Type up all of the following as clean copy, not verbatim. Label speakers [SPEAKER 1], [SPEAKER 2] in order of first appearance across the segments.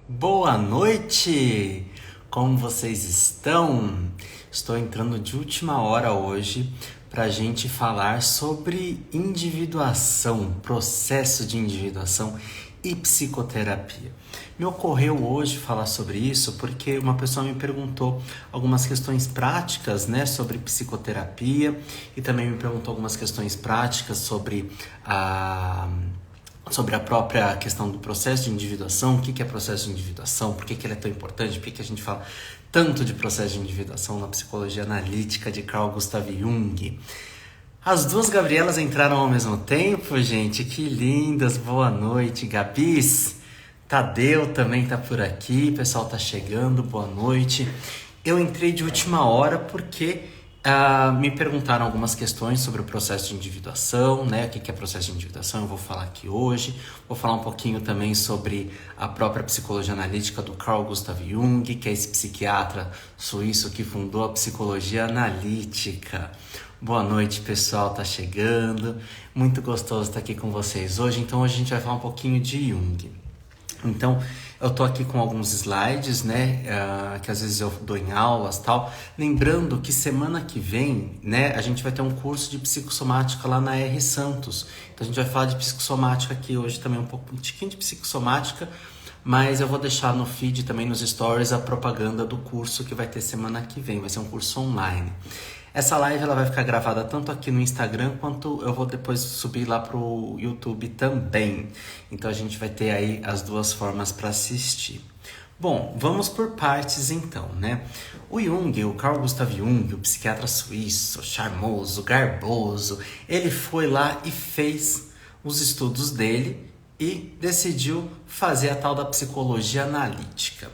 [SPEAKER 1] Boa noite! Como vocês estão? Estou entrando de última hora hoje para a gente falar sobre individuação, processo de individuação e psicoterapia. Me ocorreu hoje falar sobre isso porque uma pessoa me perguntou algumas questões práticas, né, sobre psicoterapia e também me perguntou algumas questões práticas sobre a própria questão do processo de individuação, o que é processo de individuação, por que ele é tão importante, por que a gente fala tanto de processo de individuação na psicologia analítica de Carl Gustav Jung. As duas Gabrielas entraram ao mesmo tempo, gente, que lindas, boa noite, Gabis. Tadeu também tá por aqui, o pessoal tá chegando, boa noite. Eu entrei de última hora porque me perguntaram algumas questões sobre o processo de individuação, né? O que é processo de individuação, eu vou falar aqui hoje. Vou falar um pouquinho também sobre a própria psicologia analítica do Carl Gustav Jung, que é esse psiquiatra suíço que fundou a psicologia analítica. Boa noite, pessoal, tá chegando. Muito gostoso estar aqui com vocês hoje. Então, hoje a gente vai falar um pouquinho de Jung. Então, eu tô aqui com alguns slides, né, que às vezes eu dou em aulas e tal. Lembrando que semana que vem, né, a gente vai ter um curso de psicossomática lá na R. Santos. Então, a gente vai falar de psicossomática aqui hoje também, um tiquinho de psicossomática, mas eu vou deixar no feed também, nos stories, a propaganda do curso que vai ter semana que vem. Vai ser um curso online. Essa live ela vai ficar gravada tanto aqui no Instagram quanto eu vou depois subir lá pro YouTube também. Então a gente vai ter aí as duas formas para assistir. Bom, vamos por partes então, né? O Jung, o Carl Gustav Jung, o psiquiatra suíço, charmoso, garboso, ele foi lá e fez os estudos dele e decidiu fazer a tal da psicologia analítica.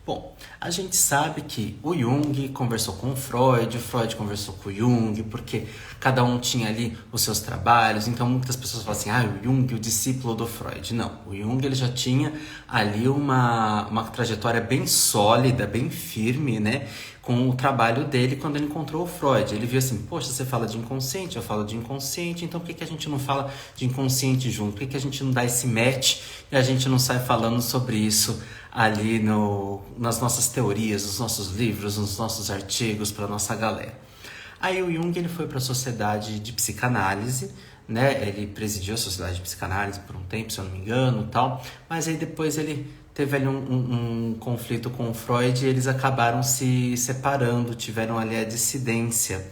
[SPEAKER 1] Bom, a gente sabe que o Jung conversou com o Freud conversou com o Jung, porque cada um tinha ali os seus trabalhos, então muitas pessoas falam assim, o Jung, o discípulo do Freud. Não, o Jung ele já tinha ali uma trajetória bem sólida, bem firme, né, com o trabalho dele quando ele encontrou o Freud. Ele viu assim, poxa, você fala de inconsciente, eu falo de inconsciente, então por que a gente não fala de inconsciente junto? Por que a gente não dá esse match e a gente não sai falando sobre isso ali nas nossas teorias, nos nossos livros, nos nossos artigos para nossa galera? Aí o Jung ele foi para a Sociedade de Psicanálise, né? Ele presidiu a Sociedade de Psicanálise por um tempo, se eu não me engano, tal. Mas aí depois ele teve ali um conflito com o Freud e eles acabaram se separando, tiveram ali a dissidência.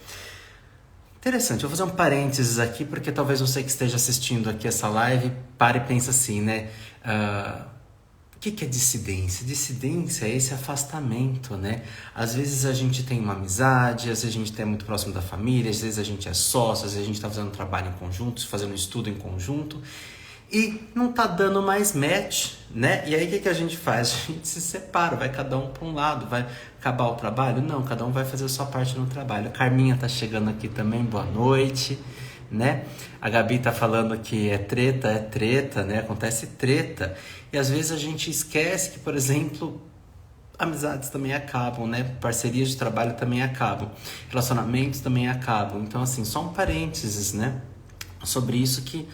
[SPEAKER 1] Interessante, eu vou fazer um parênteses aqui, porque talvez você que esteja assistindo aqui essa live pare e pense assim, né? O que é dissidência? Dissidência é esse afastamento, né? Às vezes a gente tem uma amizade, às vezes a gente está muito próximo da família, às vezes a gente é sócio, às vezes a gente está fazendo um trabalho em conjunto, fazendo um estudo em conjunto e não tá dando mais match, né? E aí o que a gente faz? A gente se separa, vai cada um para um lado, vai acabar o trabalho? Não, cada um vai fazer a sua parte no trabalho. A Carminha tá chegando aqui também, boa noite, né? A Gabi tá falando que é treta, né? Acontece treta. E às vezes a gente esquece que, por exemplo, amizades também acabam, né? Parcerias de trabalho também acabam. Relacionamentos também acabam. Então, assim, só um parênteses, né? Sobre isso que,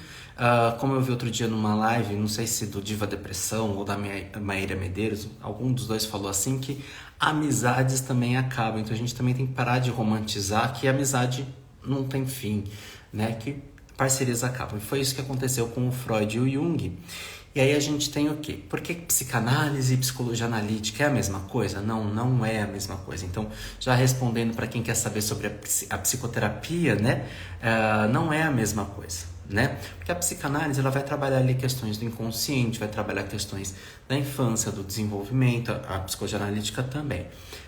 [SPEAKER 1] como eu vi outro dia numa live, não sei se do Diva Depressão ou da Maíra Medeiros, algum dos dois falou assim que amizades também acabam. Então a gente também tem que parar de romantizar que a amizade não tem fim, né? Que parcerias acabam. E foi isso que aconteceu com o Freud e o Jung. E aí a gente tem o quê? Por que psicanálise e psicologia analítica é a mesma coisa? Não, não é a mesma coisa. Então, já respondendo para quem quer saber sobre a psicoterapia, né? Não é a mesma coisa, né? Porque a psicanálise ela vai trabalhar ali questões do inconsciente, vai trabalhar questões da infância, do desenvolvimento, a psicologia analítica também.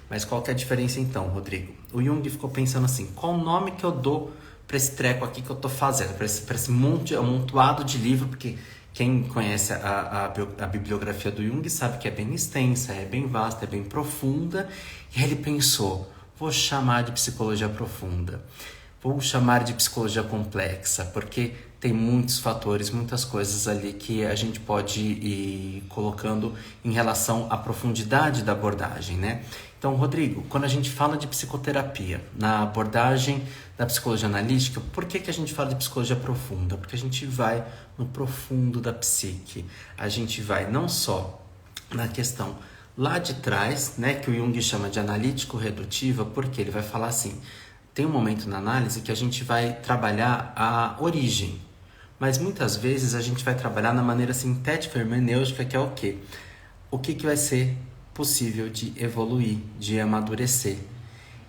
[SPEAKER 1] Mas qual que é a diferença então, Rodrigo? O Jung ficou pensando assim, qual o nome que eu dou para esse treco aqui que eu tô fazendo? Para esse amontoado de livro, porque quem conhece a bibliografia do Jung sabe que é bem extensa, é bem vasta, é bem profunda. E aí ele pensou, vou chamar de psicologia profunda, vou chamar de psicologia complexa, porque tem muitos fatores, muitas coisas ali que a gente pode ir colocando em relação à profundidade da abordagem, né? Então, Rodrigo, quando a gente fala de psicoterapia, na abordagem da psicologia analítica, por que a gente fala de psicologia profunda? Porque a gente vai no profundo da psique. A gente vai não só na questão lá de trás, né, que o Jung chama de analítico-redutiva, porque ele vai falar assim, tem um momento na análise que a gente vai trabalhar a origem, mas muitas vezes a gente vai trabalhar na maneira sintética hermenêutica, que é o quê? O que vai ser possível de evoluir, de amadurecer.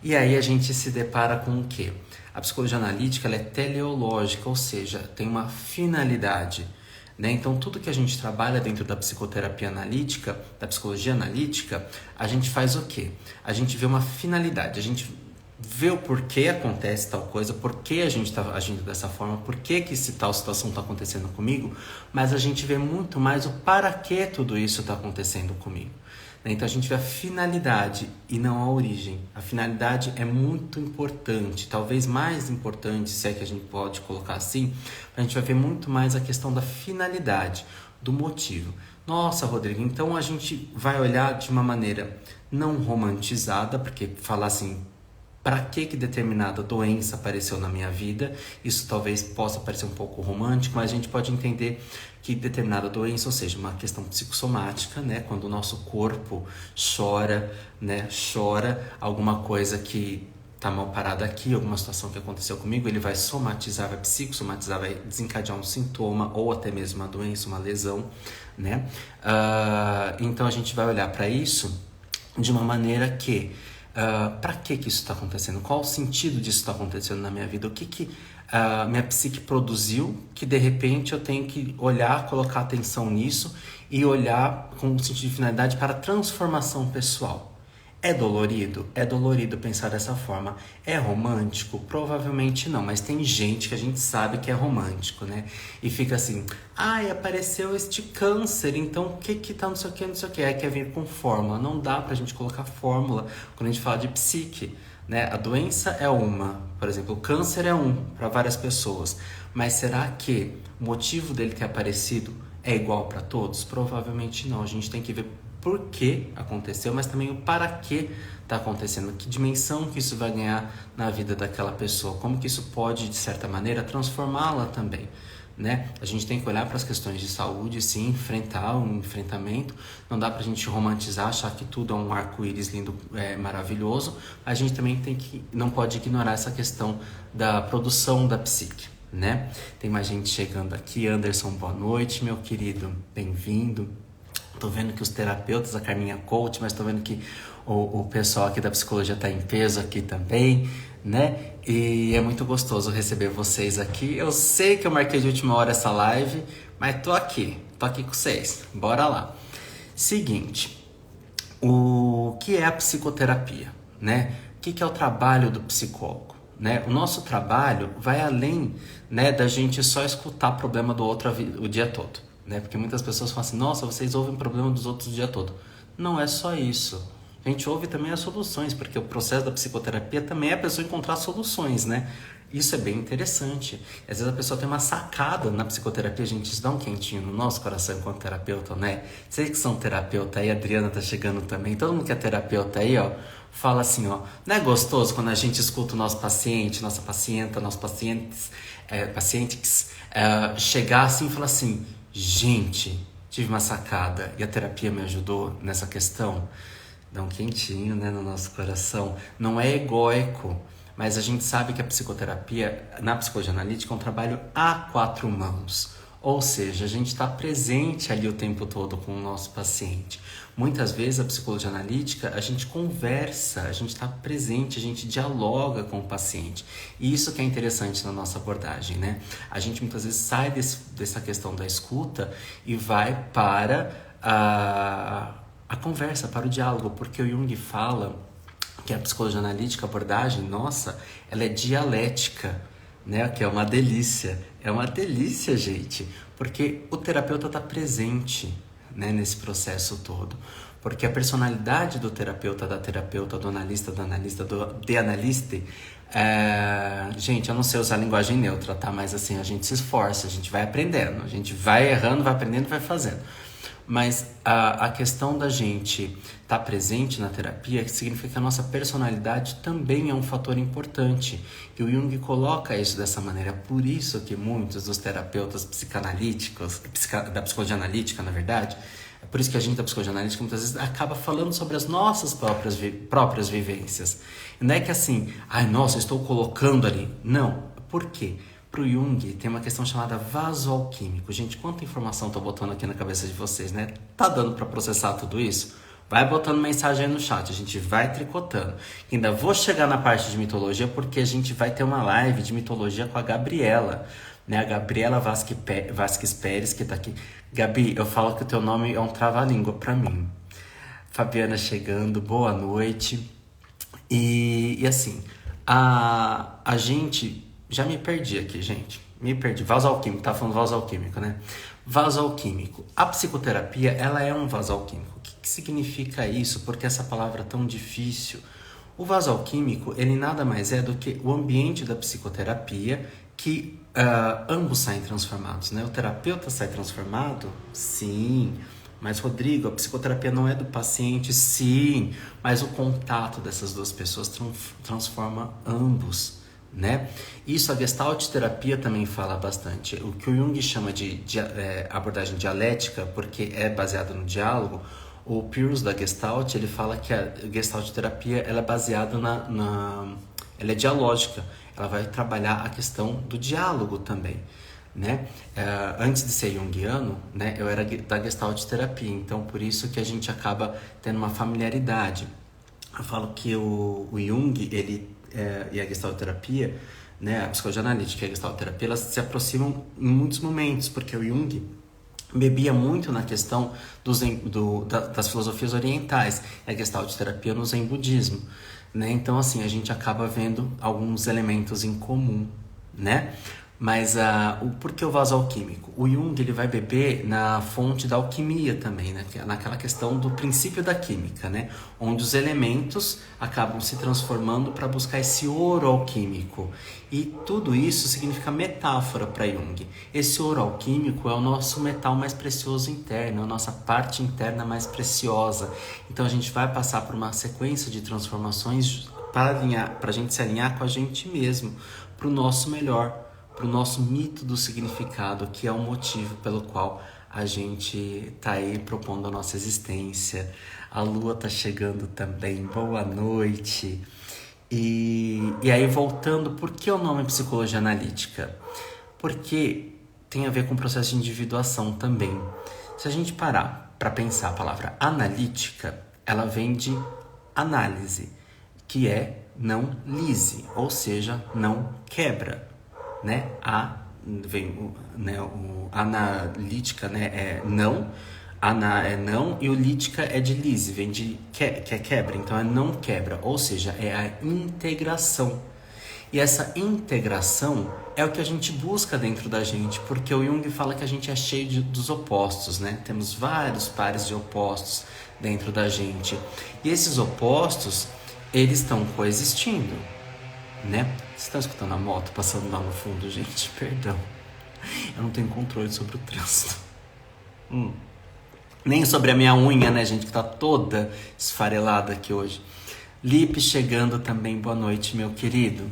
[SPEAKER 1] E aí a gente se depara com o quê? A psicologia analítica ela é teleológica, ou seja, tem uma finalidade. Né? Então, tudo que a gente trabalha dentro da psicoterapia analítica, da psicologia analítica, a gente faz o quê? A gente vê uma finalidade, a gente vê o porquê acontece tal coisa, por que a gente está agindo dessa forma, por que tal situação está acontecendo comigo, mas a gente vê muito mais o para que tudo isso está acontecendo comigo. Então a gente vê a finalidade e não a origem. A finalidade é muito importante, talvez mais importante, se é que a gente pode colocar assim, a gente vai ver muito mais a questão da finalidade, do motivo. Nossa, Rodrigo, então a gente vai olhar de uma maneira não romantizada, porque falar assim, para que determinada doença apareceu na minha vida, isso talvez possa parecer um pouco romântico, mas a gente pode entender que determinada doença, ou seja, uma questão psicossomática, né, quando o nosso corpo chora, né, chora alguma coisa que está mal parada aqui, alguma situação que aconteceu comigo, ele vai somatizar, vai psicossomatizar, vai desencadear um sintoma ou até mesmo uma doença, uma lesão, né? Então a gente vai olhar para isso de uma maneira que para que isso está acontecendo? Qual o sentido disso está acontecendo na minha vida? O que minha psique produziu que de repente eu tenho que olhar, colocar atenção nisso e olhar com um sentido de finalidade para a transformação pessoal. É dolorido? É dolorido pensar dessa forma. É romântico? Provavelmente não, mas tem gente que a gente sabe que é romântico, né? E fica assim, ai, apareceu este câncer, então o que tá não sei o que, não sei o que. Aí quer vir com fórmula. Não dá pra gente colocar fórmula quando a gente fala de psique, né? A doença é uma, por exemplo, o câncer é um para várias pessoas. Mas será que o motivo dele ter aparecido é igual para todos? Provavelmente não. A gente tem que ver por que aconteceu, mas também o para que está acontecendo, que dimensão que isso vai ganhar na vida daquela pessoa, como que isso pode, de certa maneira, transformá-la também, né? A gente tem que olhar para as questões de saúde, sim, enfrentar um enfrentamento, não dá para a gente romantizar, achar que tudo é um arco-íris lindo, maravilhoso, a gente também não pode ignorar essa questão da produção da psique, né? Tem mais gente chegando aqui. Anderson, boa noite, meu querido, bem-vindo. Tô vendo que os terapeutas, a Carminha Coach, mas tô vendo que o pessoal aqui da psicologia tá em peso aqui também, né? E é muito gostoso receber vocês aqui. Eu sei que eu marquei de última hora essa live, mas tô aqui com vocês. Bora lá. Seguinte, o que é a psicoterapia, né? O que é o trabalho do psicólogo, né? O nosso trabalho vai além, né, da gente só escutar problema do outro o dia todo. Né? Porque muitas pessoas falam assim, nossa, vocês ouvem o problema dos outros o dia todo. Não é só isso. A gente ouve também as soluções, porque o processo da psicoterapia também é a pessoa encontrar soluções, né? Isso é bem interessante. Às vezes a pessoa tem uma sacada na psicoterapia, a gente isso dá um quentinho no nosso coração enquanto terapeuta, né? Vocês que são terapeuta aí, a Adriana tá chegando também, todo mundo que é terapeuta aí, ó, fala assim, ó, não é gostoso quando a gente escuta o nosso paciente, nossa pacienta, nossos pacientes chegar assim e falar assim, gente, tive uma sacada e a terapia me ajudou nessa questão. Dá um quentinho, né, no nosso coração. Não é egóico, mas a gente sabe que a psicoterapia, na psicologia analítica, é um trabalho a quatro mãos. Ou seja, a gente está presente ali o tempo todo com o nosso paciente. Muitas vezes a psicologia analítica, a gente conversa, a gente está presente, a gente dialoga com o paciente. E isso que é interessante na nossa abordagem, né? A gente muitas vezes sai dessa questão da escuta e vai para a conversa, para o diálogo, porque o Jung fala que a psicologia analítica, a abordagem nossa, ela é dialética, né? Que é uma delícia. É uma delícia, gente, porque o terapeuta está presente, né, nesse processo todo. Porque a personalidade do terapeuta, da terapeuta, do analista, de analiste, gente, eu não sei usar linguagem neutra, tá? Mas assim, a gente se esforça, a gente vai aprendendo, a gente vai errando, vai aprendendo, vai fazendo. Mas a questão da gente estar presente na terapia significa que a nossa personalidade também é um fator importante. E o Jung coloca isso dessa maneira. Por isso que muitos dos terapeutas psicanalíticos, da psicologia analítica, na verdade, Por isso que a gente da psicologia analítica muitas vezes acaba falando sobre as nossas próprias vivências. Não é que assim, ai nossa, eu estou colocando ali. Não. Por quê? Pro Jung tem uma questão chamada vasoalquímico. Gente, quanta informação tô botando aqui na cabeça de vocês, né? Tá dando para processar tudo isso? Vai botando mensagem aí no chat, a gente vai tricotando. Ainda vou chegar na parte de mitologia porque a gente vai ter uma live de mitologia com a Gabriela, né? A Gabriela Vasques Pérez, que tá aqui. Gabi, eu falo que o teu nome é um trava-língua pra mim. Fabiana chegando, boa noite. E assim, a gente... Já me perdi aqui, gente. Me perdi. Vaso alquímico, tá falando vaso alquímico, né? Vaso alquímico. A psicoterapia, ela é um vaso alquímico. O que significa isso? Porque essa palavra é tão difícil. O vaso alquímico, ele nada mais é do que o ambiente da psicoterapia que ambos saem transformados, né? O terapeuta sai transformado? Sim. Mas, Rodrigo, a psicoterapia não é do paciente? Sim. Mas o contato dessas duas pessoas transforma ambos, né? Isso a Gestalt terapia também fala bastante. O que o Jung chama de abordagem dialética, porque é baseado no diálogo, o Peirce da Gestalt, ele fala que a Gestalt terapia ela é baseada ela é dialógica, ela vai trabalhar a questão do diálogo também, né? Antes de ser junguiano, né, eu era da Gestalt terapia, então por isso que a gente acaba tendo uma familiaridade. Eu falo que o Jung, e a Gestalt terapia, né, a psicologia analítica e a Gestalt terapia, elas se aproximam em muitos momentos, porque o Jung bebia muito na questão das filosofias orientais, e a Gestalt terapia no Zen budismo, né? Então assim, a gente acaba vendo alguns elementos em comum, né? Mas por que o vaso alquímico? O Jung ele vai beber na fonte da alquimia também, né? Naquela questão do princípio da química, né? Onde os elementos acabam se transformando para buscar esse ouro alquímico. E tudo isso significa metáfora para Jung. Esse ouro alquímico é o nosso metal mais precioso interno, é a nossa parte interna mais preciosa. Então a gente vai passar por uma sequência de transformações para a gente se alinhar com a gente mesmo, para o nosso melhor, para o nosso mito do significado, que é o motivo pelo qual a gente tá aí propondo a nossa existência. A lua tá chegando também, boa noite. E aí voltando, por que o nome psicologia analítica? Porque tem a ver com o processo de individuação também. Se a gente parar para pensar a palavra analítica, ela vem de análise, que é não lise, ou seja, não quebra, né? O analítica, né, é não, ana é não e o lítica é de lise, vem de que é quebra, então é não quebra, ou seja, é a integração. E essa integração é o que a gente busca dentro da gente, porque o Jung fala que a gente é cheio dos opostos, né? Temos vários pares de opostos dentro da gente. E esses opostos, eles estão coexistindo, né? Vocês estão escutando a moto passando lá no fundo, gente? Perdão. Eu não tenho controle sobre o trânsito. Nem sobre a minha unha, né, gente? Que tá toda esfarelada aqui hoje. Lipe chegando também, boa noite, meu querido.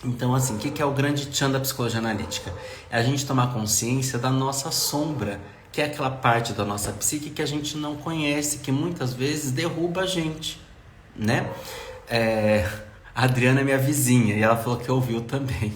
[SPEAKER 1] Então, assim, o que é o grande tchan da psicologia analítica? É a gente tomar consciência da nossa sombra, que é aquela parte da nossa psique que a gente não conhece, que muitas vezes derruba a gente, né? A Adriana é minha vizinha e ela falou que ouviu também.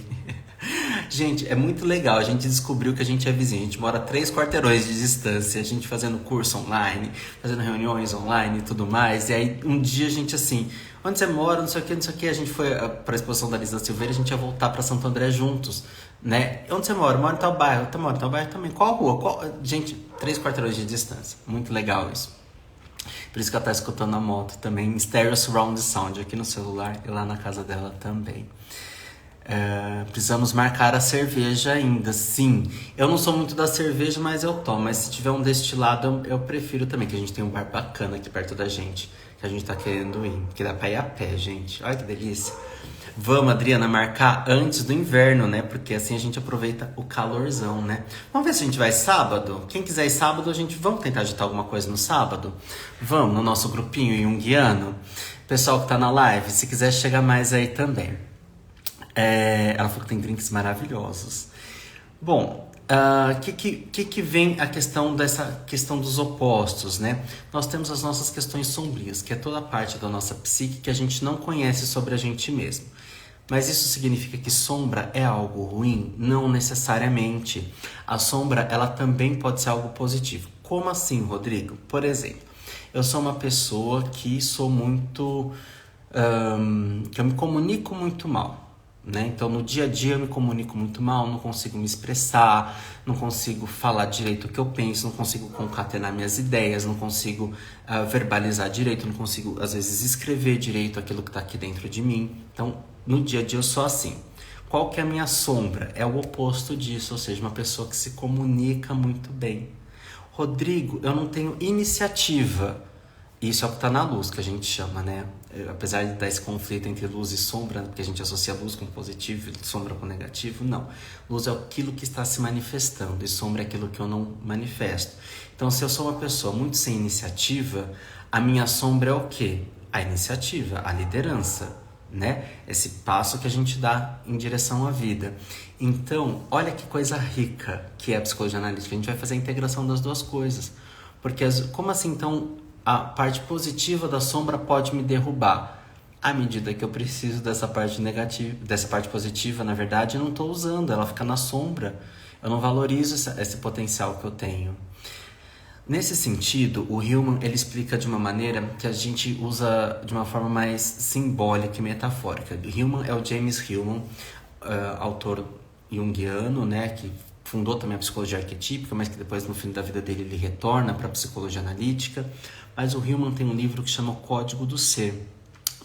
[SPEAKER 1] Gente, é muito legal, a gente descobriu que a gente é vizinho, a gente mora 3 quarteirões de distância, a gente fazendo curso online, fazendo reuniões online e tudo mais, e aí um dia a gente assim, onde você mora, não sei o que, a gente foi pra exposição da Lisa Silveira, a gente ia voltar pra Santo André juntos, né? Onde você mora? Moro em tal bairro, eu moro em tal bairro também, qual rua? Gente, 3 quarteirões de distância, muito legal isso. Por isso que ela tá escutando a moto também, em stereo surround sound aqui no celular e lá na casa dela também. Precisamos marcar a cerveja ainda, sim. Eu não sou muito da cerveja, mas eu tomo. Mas se tiver um destilado, eu prefiro também, que a gente tem um bar bacana aqui perto da gente, que a gente tá querendo ir, que dá pra ir a pé, gente. Olha que delícia. Vamos, Adriana, marcar antes do inverno, né? Porque assim a gente aproveita o calorzão, né? Vamos ver se a gente vai sábado? Quem quiser ir sábado, vamos tentar agitar alguma coisa no sábado? Vamos, no nosso grupinho junguiano? Pessoal que tá na live, se quiser chegar mais aí também. Ela falou que tem drinks maravilhosos. Bom, Que vem a questão dessa questão dos opostos, né? Nós temos as nossas questões sombrias, que é toda a parte da nossa psique que a gente não conhece sobre a gente mesmo. Mas isso significa que sombra é algo ruim? Não necessariamente. A sombra, ela também pode ser algo positivo. Como assim, Rodrigo? Por exemplo, eu sou uma pessoa que sou muito... que eu me comunico muito mal. Né? Então, no dia a dia eu me comunico muito mal, não consigo me expressar, não consigo falar direito o que eu penso, não consigo concatenar minhas ideias, não consigo verbalizar direito, não consigo, às vezes, escrever direito aquilo que está aqui dentro de mim. Então, no dia a dia eu sou assim. Qual que é a minha sombra? É o oposto disso, ou seja, uma pessoa que se comunica muito bem. Rodrigo, eu não tenho iniciativa. Isso é o que está na luz, que a gente chama, né? Apesar de dar esse conflito entre luz e sombra, porque a gente associa luz com positivo e sombra com negativo, não. Luz é aquilo que está se manifestando e sombra é aquilo que eu não manifesto. Então, se eu sou uma pessoa muito sem iniciativa, a minha sombra é o quê? A iniciativa, a liderança, né? Esse passo que a gente dá em direção à vida. Então, olha que coisa rica que é a psicologia analítica. A gente vai fazer a integração das duas coisas. Porque, como assim, então... a parte positiva da sombra pode me derrubar. À medida que eu preciso dessa parte negativa, dessa parte positiva, na verdade, eu não estou usando, ela fica na sombra. Eu não valorizo esse potencial que eu tenho. Nesse sentido, o Hillman ele explica de uma maneira que a gente usa de uma forma mais simbólica e metafórica. O Hillman é o James Hillman, autor junguiano, né, que fundou também a psicologia arquetípica, mas que depois, no fim da vida dele, ele retorna para a psicologia analítica. Mas o Hillman tem um livro que chama O Código do Ser.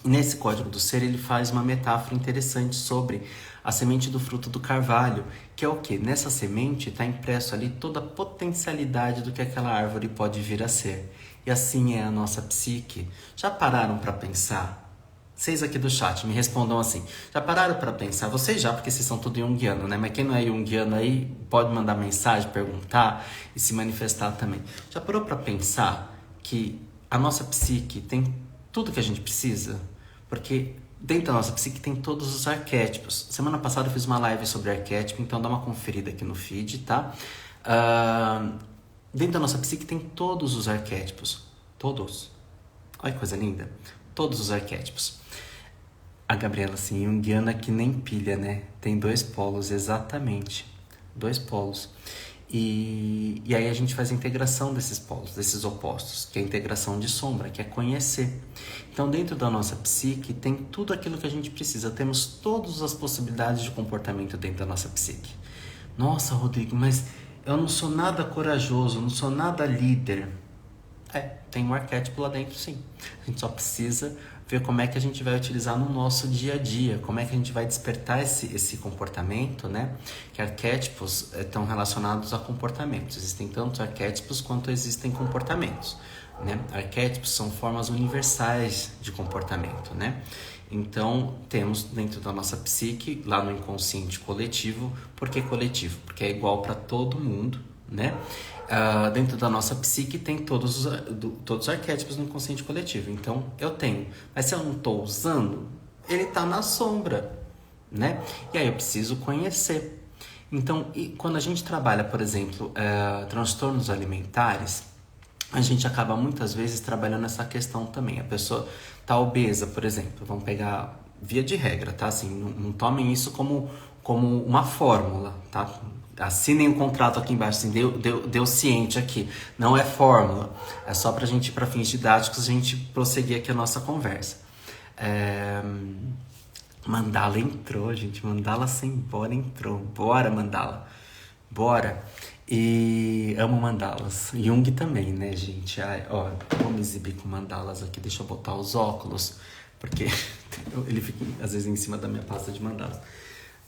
[SPEAKER 1] E nesse Código do Ser, ele faz uma metáfora interessante sobre a semente do fruto do carvalho, que é o quê? Nessa semente está impresso ali toda a potencialidade do que aquela árvore pode vir a ser. E assim é a nossa psique. Já pararam para pensar? Vocês aqui do chat me respondam assim. Já pararam para pensar? Vocês já, porque vocês são tudo junguiano, né? Mas quem não é junguiano aí, pode mandar mensagem, perguntar e se manifestar também. Já parou para pensar que a nossa psique tem tudo que a gente precisa? Porque dentro da nossa psique tem todos os arquétipos. Semana passada eu fiz uma live sobre arquétipo, então dá uma conferida aqui no feed, tá? Dentro da nossa psique tem todos os arquétipos. Todos. Olha que coisa linda. Todos os arquétipos. A Gabriela, assim, junguiana que nem pilha, né? Tem 2 polos, exatamente. 2 polos. E aí a gente faz a integração desses polos, desses opostos, que é a integração de sombra, que é conhecer. Então, dentro da nossa psique, tem tudo aquilo que a gente precisa. Temos todas as possibilidades de comportamento dentro da nossa psique. Nossa, Rodrigo, mas eu não sou nada corajoso, não sou nada líder. Tem um arquétipo lá dentro, sim. A gente só precisa ver como é que a gente vai utilizar no nosso dia a dia, como é que a gente vai despertar esse comportamento, né? Que arquétipos estão relacionados a comportamentos. Existem tantos arquétipos quanto existem comportamentos, né? Arquétipos são formas universais de comportamento, né? Então, temos dentro da nossa psique, lá no inconsciente coletivo. Por que coletivo? Porque é igual para todo mundo, né? Dentro da nossa psique tem todos os arquétipos no inconsciente coletivo. Então, eu tenho. Mas se eu não estou usando, ele está na sombra, né? E aí eu preciso conhecer. Então, quando a gente trabalha, por exemplo, transtornos alimentares, a gente acaba muitas vezes trabalhando essa questão também. A pessoa está obesa, por exemplo. Vamos pegar via de regra, tá? Assim, não tomem isso como uma fórmula, tá? Assinem um contrato aqui embaixo, assim, deu ciente aqui. Não é fórmula. É só pra gente, para fins didáticos, a gente prosseguir aqui a nossa conversa. Mandala entrou, gente. Mandala sem bora entrou. Bora, Mandala. Bora. E amo mandalas. Jung também, né, gente? Ó, vou me exibir com mandalas aqui. Deixa eu botar os óculos, porque ele fica, às vezes, em cima da minha pasta de mandalas.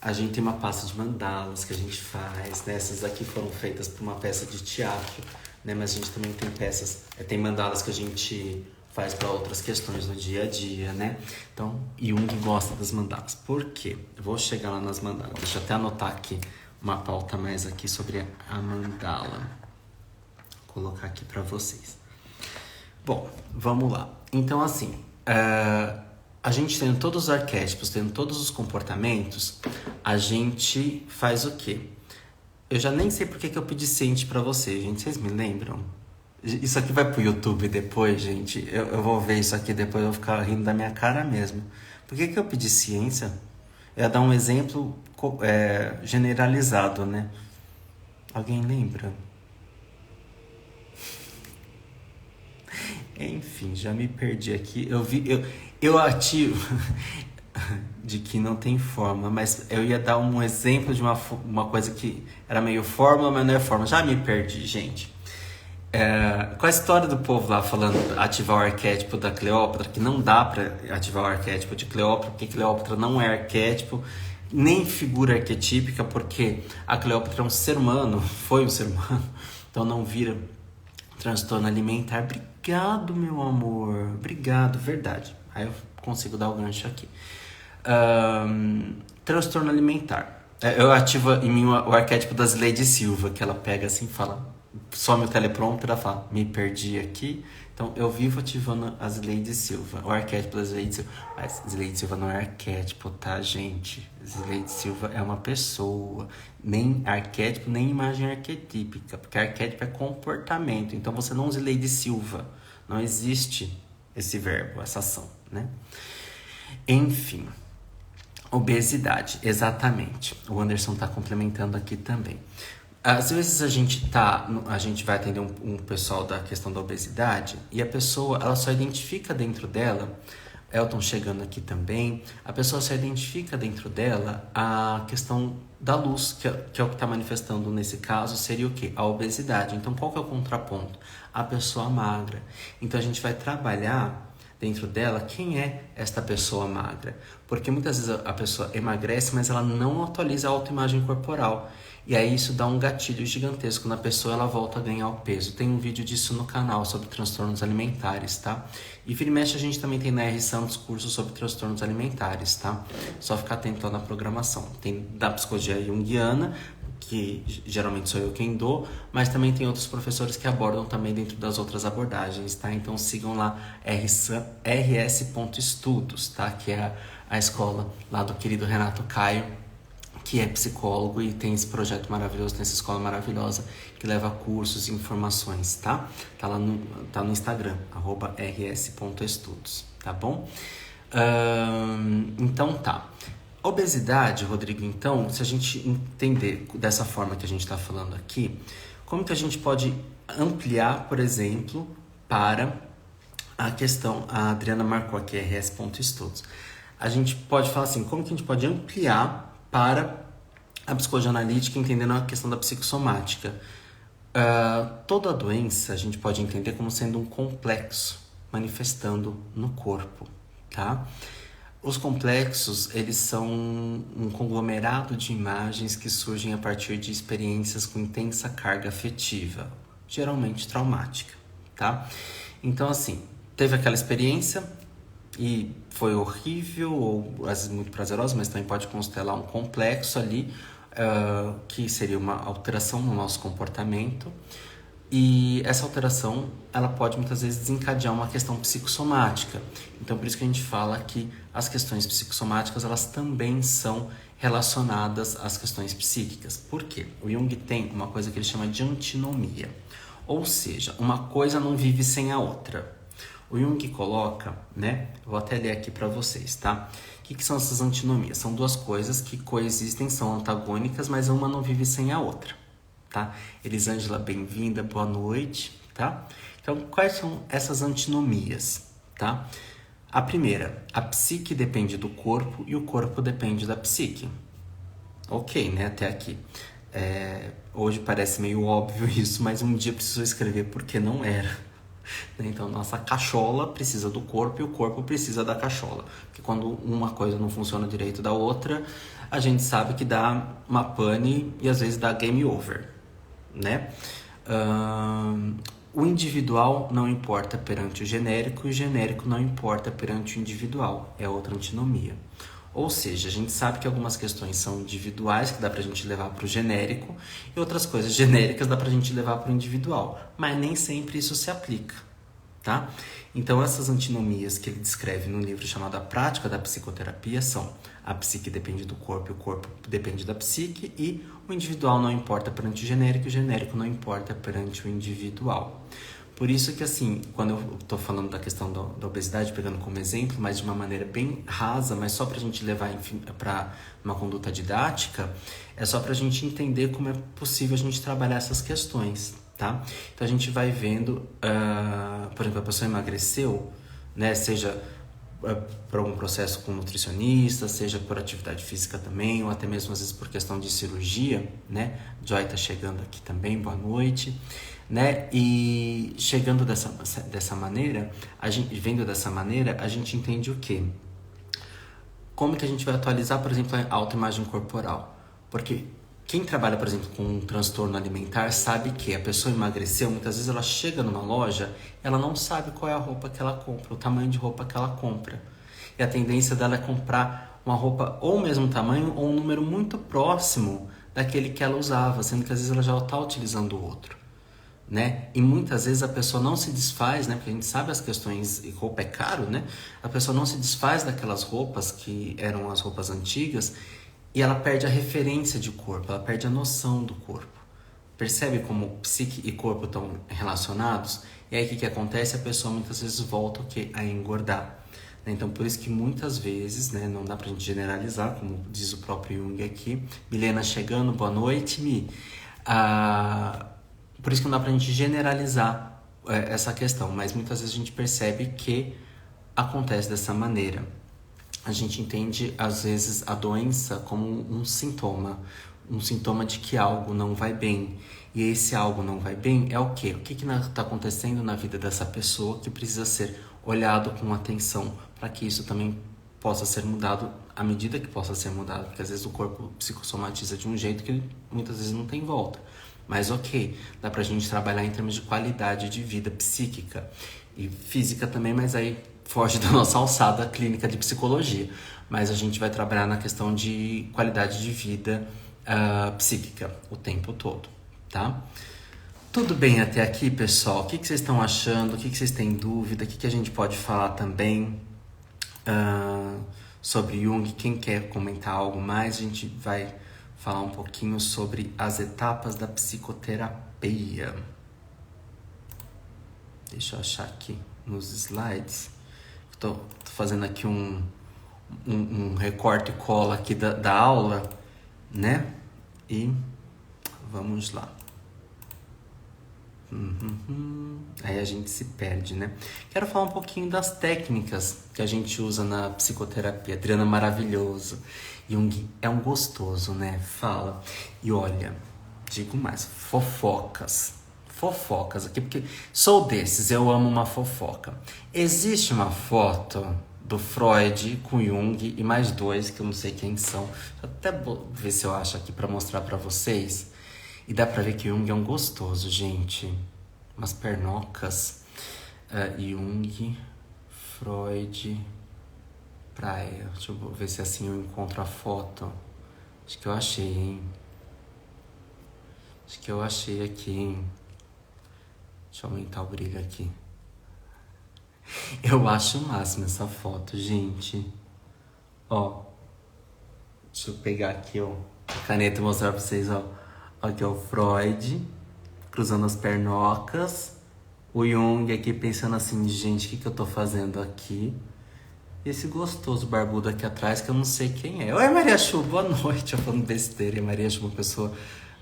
[SPEAKER 1] A gente tem uma pasta de mandalas que a gente faz, né? Essas aqui foram feitas por uma peça de teatro, né? Mas a gente também tem tem mandalas que a gente faz para outras questões no dia a dia, né? Então, Jung gosta das mandalas. Por quê? Eu vou chegar lá nas mandalas. Deixa eu até anotar aqui uma pauta mais aqui sobre a mandala. Vou colocar aqui para vocês. Bom, vamos lá. Então, assim, a gente tendo todos os arquétipos, tendo todos os comportamentos, a gente faz o quê? Eu já nem sei por que eu pedi ciente pra vocês, gente. Vocês me lembram? Isso aqui vai pro YouTube depois, gente. Eu vou ver isso aqui depois, eu vou ficar rindo da minha cara mesmo. Por que eu pedi ciência? Eu ia dar um exemplo generalizado, né? Alguém lembra? Enfim, já me perdi aqui. Eu ativo de que não tem fórmula, mas eu ia dar um exemplo de uma coisa que era meio fórmula, mas não é fórmula. Já me perdi, gente. Com a história do povo lá falando ativar o arquétipo da Cleópatra, que não dá pra ativar o arquétipo de Cleópatra, porque Cleópatra não é arquétipo, nem figura arquetípica, porque a Cleópatra é um ser humano, foi um ser humano, então não vira transtorno alimentar. Obrigado, meu amor. Obrigado, verdade. Aí eu consigo dar o gancho aqui. Transtorno alimentar. Eu ativo em mim o arquétipo da Zileide Silva, que ela pega assim e fala, some o teleprompter, ela fala, me perdi aqui. Então eu vivo ativando a Zileide Silva, o arquétipo da Zileide Silva. Mas Zileide Silva não é arquétipo, tá, gente? Zileide Silva é uma pessoa, nem arquétipo, nem imagem arquetípica, porque arquétipo é comportamento. Então você não Zileide Silva, não existe esse verbo, essa ação, né? Enfim, obesidade, exatamente. O Anderson tá complementando aqui também. Às vezes a gente vai atender um pessoal da questão da obesidade e a pessoa, ela só identifica dentro dela, Elton chegando aqui também, a pessoa só identifica dentro dela a questão da luz, que é o que está manifestando nesse caso, seria o quê? A obesidade. Então qual que é o contraponto? A pessoa magra. Então a gente vai trabalhar dentro dela quem é esta pessoa magra. Porque muitas vezes a pessoa emagrece, mas ela não atualiza a autoimagem corporal. E aí isso dá um gatilho gigantesco na pessoa, ela volta a ganhar o peso. Tem um vídeo disso no canal sobre transtornos alimentares, tá? E vira e mexe a gente também tem na R Santos cursos sobre transtornos alimentares, tá? Só ficar atento lá na programação. Tem da psicologia junguiana, que geralmente sou eu quem dou, mas também tem outros professores que abordam também dentro das outras abordagens, tá? Então sigam lá rs.estudos, tá? Que é a escola lá do querido Renato Caio, que é psicólogo e tem esse projeto maravilhoso, tem essa escola maravilhosa que leva cursos e informações, tá? Tá no Instagram, @rs.estudos, tá bom? Então tá. Obesidade, Rodrigo, então, se a gente entender dessa forma que a gente está falando aqui, como que a gente pode ampliar, por exemplo, para a questão, a Adriana marcou aqui, rs.estudos. A gente pode falar assim, como que a gente pode ampliar para a psicologia analítica, entendendo a questão da psicossomática. Toda doença a gente pode entender como sendo um complexo manifestando no corpo, tá? Os complexos, eles são um conglomerado de imagens que surgem a partir de experiências com intensa carga afetiva, geralmente traumática, tá? Então, assim, teve aquela experiência e foi horrível, ou às vezes muito prazerosa, mas também pode constelar um complexo ali, que seria uma alteração no nosso comportamento. E essa alteração, ela pode muitas vezes desencadear uma questão psicossomática. Então, por isso que a gente fala que as questões psicossomáticas, elas também são relacionadas às questões psíquicas. Por quê? O Jung tem uma coisa que ele chama de antinomia. Ou seja, uma coisa não vive sem a outra. O Jung coloca, né? Vou até ler aqui para vocês, tá? O que são essas antinomias? São duas coisas que coexistem, são antagônicas, mas uma não vive sem a outra, tá? Elisângela, bem-vinda, boa noite, tá? Então, quais são essas antinomias, tá? A primeira, a psique depende do corpo e o corpo depende da psique. Ok, né? Até aqui. Hoje parece meio óbvio isso, mas um dia precisou escrever porque não era. Então, nossa cachola precisa do corpo e o corpo precisa da cachola. Porque quando uma coisa não funciona direito da outra, a gente sabe que dá uma pane e às vezes dá game over, né? O individual não importa perante o genérico e o genérico não importa perante o individual. É outra antinomia. Ou seja, a gente sabe que algumas questões são individuais, que dá pra gente levar pro genérico, e outras coisas genéricas dá pra gente levar pro individual. Mas nem sempre isso se aplica, tá? Então, essas antinomias que ele descreve no livro chamado A Prática da Psicoterapia são: a psique depende do corpo e o corpo depende da psique, e o individual não importa perante o genérico não importa perante o individual. Por isso que, assim, quando eu tô falando da questão da obesidade, pegando como exemplo, mas de uma maneira bem rasa, mas só pra gente levar, enfim, pra uma conduta didática, é só pra gente entender como é possível a gente trabalhar essas questões, tá? Então a gente vai vendo, por exemplo, a pessoa emagreceu, né, seja por algum processo com nutricionista, seja por atividade física também, ou até mesmo às vezes por questão de cirurgia, né? Joy tá chegando aqui também, boa noite, né? E chegando dessa maneira, vendo dessa maneira, a gente entende o quê? Como que a gente vai atualizar, por exemplo, a autoimagem corporal? Porque quem trabalha, por exemplo, com um transtorno alimentar sabe que a pessoa emagreceu, muitas vezes ela chega numa loja, ela não sabe qual é a roupa que ela compra, o tamanho de roupa que ela compra. E a tendência dela é comprar uma roupa ou o mesmo tamanho ou um número muito próximo daquele que ela usava, sendo que às vezes ela já está utilizando o outro, né? E muitas vezes a pessoa não se desfaz, né? Porque a gente sabe as questões, e roupa é caro, né? A pessoa não se desfaz daquelas roupas que eram as roupas antigas, e ela perde a referência de corpo, ela perde a noção do corpo. Percebe como psique e corpo estão relacionados? E aí o que acontece? A pessoa muitas vezes volta o quê? A engordar. Então por isso que muitas vezes, né, não dá pra gente generalizar, como diz o próprio Jung aqui. Milena chegando, boa noite, Mi. Por isso que não dá pra gente generalizar essa questão, mas muitas vezes a gente percebe que acontece dessa maneira. A gente entende, às vezes, a doença como um sintoma de que algo não vai bem. E esse algo não vai bem é o quê? O que está acontecendo na vida dessa pessoa que precisa ser olhado com atenção para que isso também possa ser mudado à medida que possa ser mudado. Porque às vezes o corpo psicossomatiza de um jeito que muitas vezes não tem volta. Mas ok, dá pra gente trabalhar em termos de qualidade de vida psíquica e física também, mas aí foge da nossa alçada clínica de psicologia. Mas a gente vai trabalhar na questão de qualidade de vida psíquica o tempo todo, tá? Tudo bem até aqui, pessoal? O que vocês estão achando? O que vocês têm dúvida? O que a gente pode falar também sobre Jung? Quem quer comentar algo mais? A gente vai falar um pouquinho sobre as etapas da psicoterapia. Deixa eu achar aqui nos slides. Tô fazendo aqui um recorte e cola aqui da aula, né? E vamos lá. Aí a gente se perde, né? Quero falar um pouquinho das técnicas que a gente usa na psicoterapia. Adriana, maravilhoso. Jung é um gostoso, né? Fala. E olha, digo mais, fofocas aqui, porque sou desses, eu amo uma fofoca. Existe uma foto do Freud com Jung e mais dois, que eu não sei quem são. Deixa eu até ver se eu acho aqui pra mostrar pra vocês. E dá pra ver que Jung é um gostoso, gente. Umas pernocas. Jung, Freud, praia. Deixa eu ver se assim eu encontro a foto. Acho que eu achei, hein? Acho que eu achei aqui, hein? Deixa eu aumentar o brilho aqui. Eu acho o máximo essa foto, gente. Ó. Deixa eu pegar aqui, ó, a caneta e mostrar pra vocês, ó. Aqui é o Freud, cruzando as pernocas. O Jung aqui pensando assim, gente, o que eu tô fazendo aqui? E esse gostoso barbudo aqui atrás, que eu não sei quem é. Oi, Maria Chu, boa noite. Eu falando besteira, Maria Chu, uma pessoa...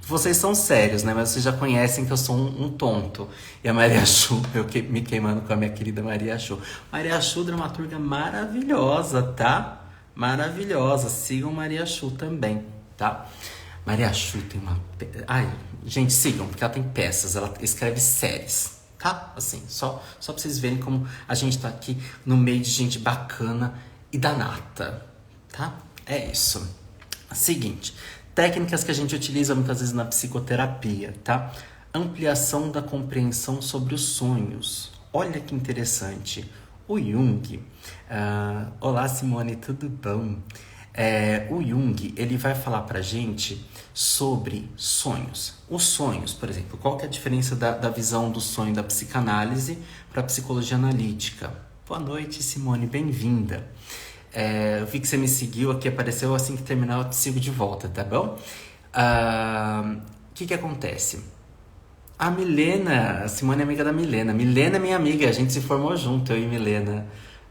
[SPEAKER 1] Vocês são sérios, né? Mas vocês já conhecem que eu sou um tonto. E a Maria Chu, eu me queimando com a minha querida Maria Chu. Maria Chu, dramaturga maravilhosa, tá? Maravilhosa. Sigam Maria Chu também, tá? Maria Chu tem uma... Ai, gente, sigam, porque ela tem peças. Ela escreve séries, tá? Assim, só pra vocês verem como a gente tá aqui no meio de gente bacana e danata, tá? É isso. Seguinte... Técnicas que a gente utiliza muitas vezes na psicoterapia, tá? Ampliação da compreensão sobre os sonhos. Olha que interessante. O Jung... olá, Simone, tudo bom? O Jung, ele vai falar pra gente sobre sonhos. Os sonhos, por exemplo, qual que é a diferença da visão do sonho da psicanálise para a psicologia analítica? Boa noite, Simone, bem-vinda. Eu vi que você me seguiu aqui, apareceu assim que terminar, eu te sigo de volta, tá bom? O que acontece? A Milena, a Simone é amiga da Milena. Milena é minha amiga, a gente se formou junto, eu e Milena,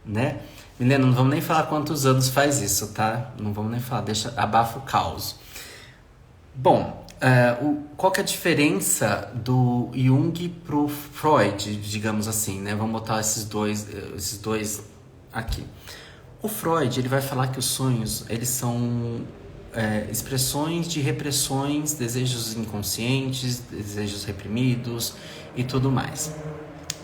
[SPEAKER 1] né? Milena, não vamos nem falar quantos anos faz isso, tá? Não vamos nem falar, abafa o caos. Bom, qual que é a diferença do Jung pro Freud, digamos assim, né? Vamos botar esses dois aqui. O Freud, ele vai falar que os sonhos, eles são expressões de repressões, desejos inconscientes, desejos reprimidos e tudo mais.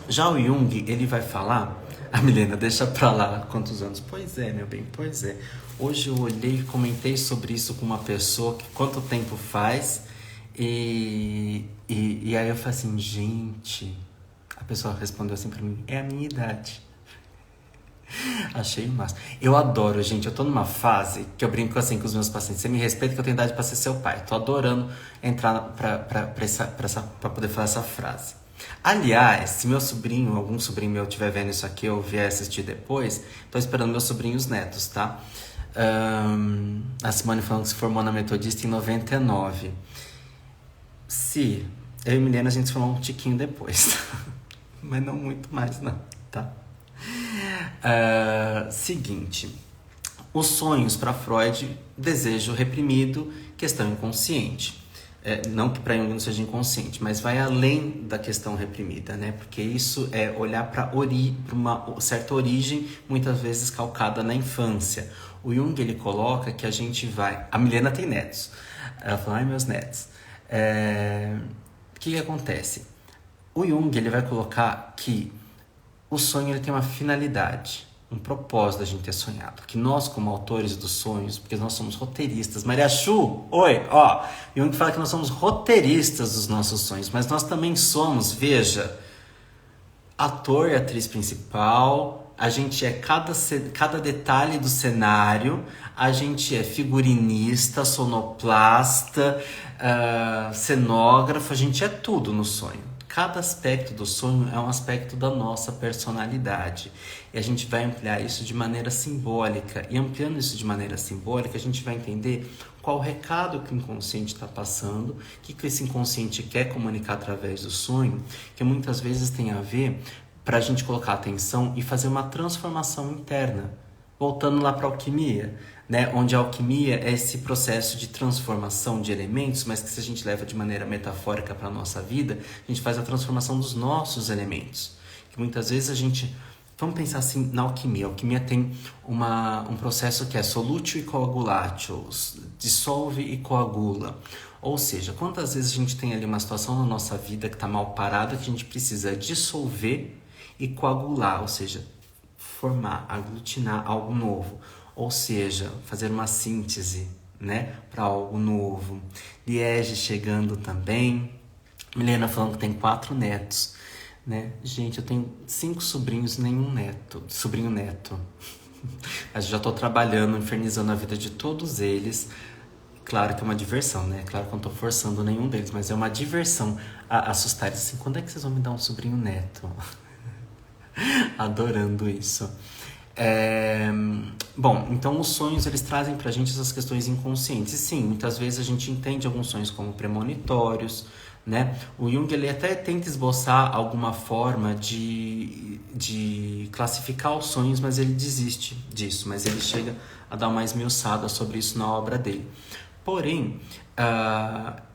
[SPEAKER 1] Já o Jung, ele vai falar... A Milena, deixa pra lá quantos anos. Pois é, meu bem, pois é. Hoje eu olhei e comentei sobre isso com uma pessoa que quanto tempo faz. E aí eu falei assim, gente... A pessoa respondeu assim pra mim, é a minha idade. Achei massa. Eu adoro, gente. Eu tô numa fase que eu brinco assim com os meus pacientes. Você me respeita que eu tenho idade pra ser seu pai. Tô adorando entrar pra poder falar essa frase. Aliás, se meu sobrinho, algum sobrinho meu estiver vendo isso aqui ou vier assistir depois, tô esperando meus sobrinhos netos, tá? A Simone falando que se formou na Metodista em 99. Se eu e Milena a gente se formou um tiquinho depois. Mas não muito mais, não, tá? Seguinte. Os sonhos para Freud, desejo reprimido, questão inconsciente. Não que para Jung não seja inconsciente, mas vai além da questão reprimida, né? Porque isso é olhar para uma certa origem, muitas vezes calcada na infância. O Jung, ele coloca que a gente vai... A Milena tem netos. Ela fala, ai, meus netos. O que acontece? O Jung, ele vai colocar que o sonho ele tem uma finalidade, um propósito da gente ter sonhado. Que nós, como autores dos sonhos, porque nós somos roteiristas. Maria Chu, oi, ó. Jung fala que nós somos roteiristas dos nossos sonhos, mas nós também somos, veja, ator e atriz principal, a gente é cada detalhe do cenário, a gente é figurinista, sonoplasta, cenógrafo, a gente é tudo no sonho. Cada aspecto do sonho é um aspecto da nossa personalidade. E a gente vai ampliar isso de maneira simbólica. E ampliando isso de maneira simbólica, a gente vai entender qual o recado que o inconsciente está passando, o que esse inconsciente quer comunicar através do sonho, que muitas vezes tem a ver para a gente colocar atenção e fazer uma transformação interna. Voltando lá para a alquimia, né? Onde a alquimia é esse processo de transformação de elementos, mas que se a gente leva de maneira metafórica para a nossa vida, a gente faz a transformação dos nossos elementos. Que muitas vezes a gente... Vamos pensar assim na alquimia. A alquimia tem um processo que é solutio e coagulatio, dissolve e coagula. Ou seja, quantas vezes a gente tem ali uma situação na nossa vida que está mal parada, que a gente precisa dissolver e coagular, ou seja, formar, aglutinar algo novo, ou seja, fazer uma síntese, né, para algo novo. Liege chegando também. Milena falando que tem 4 netos, né? Gente, eu tenho 5 sobrinhos e nenhum neto, sobrinho neto. Mas já tô trabalhando, infernizando a vida de todos eles. Claro que é uma diversão, né? Claro que eu não tô forçando nenhum deles, mas é uma diversão assustar eles assim, quando é que vocês vão me dar um sobrinho neto? Adorando isso. Bom, então os sonhos eles trazem pra gente essas questões inconscientes. E sim, muitas vezes a gente entende alguns sonhos como premonitórios, né? O Jung ele até tenta esboçar alguma forma de classificar os sonhos, mas ele desiste disso. Mas ele chega a dar uma esmiuçada sobre isso na obra dele. Porém,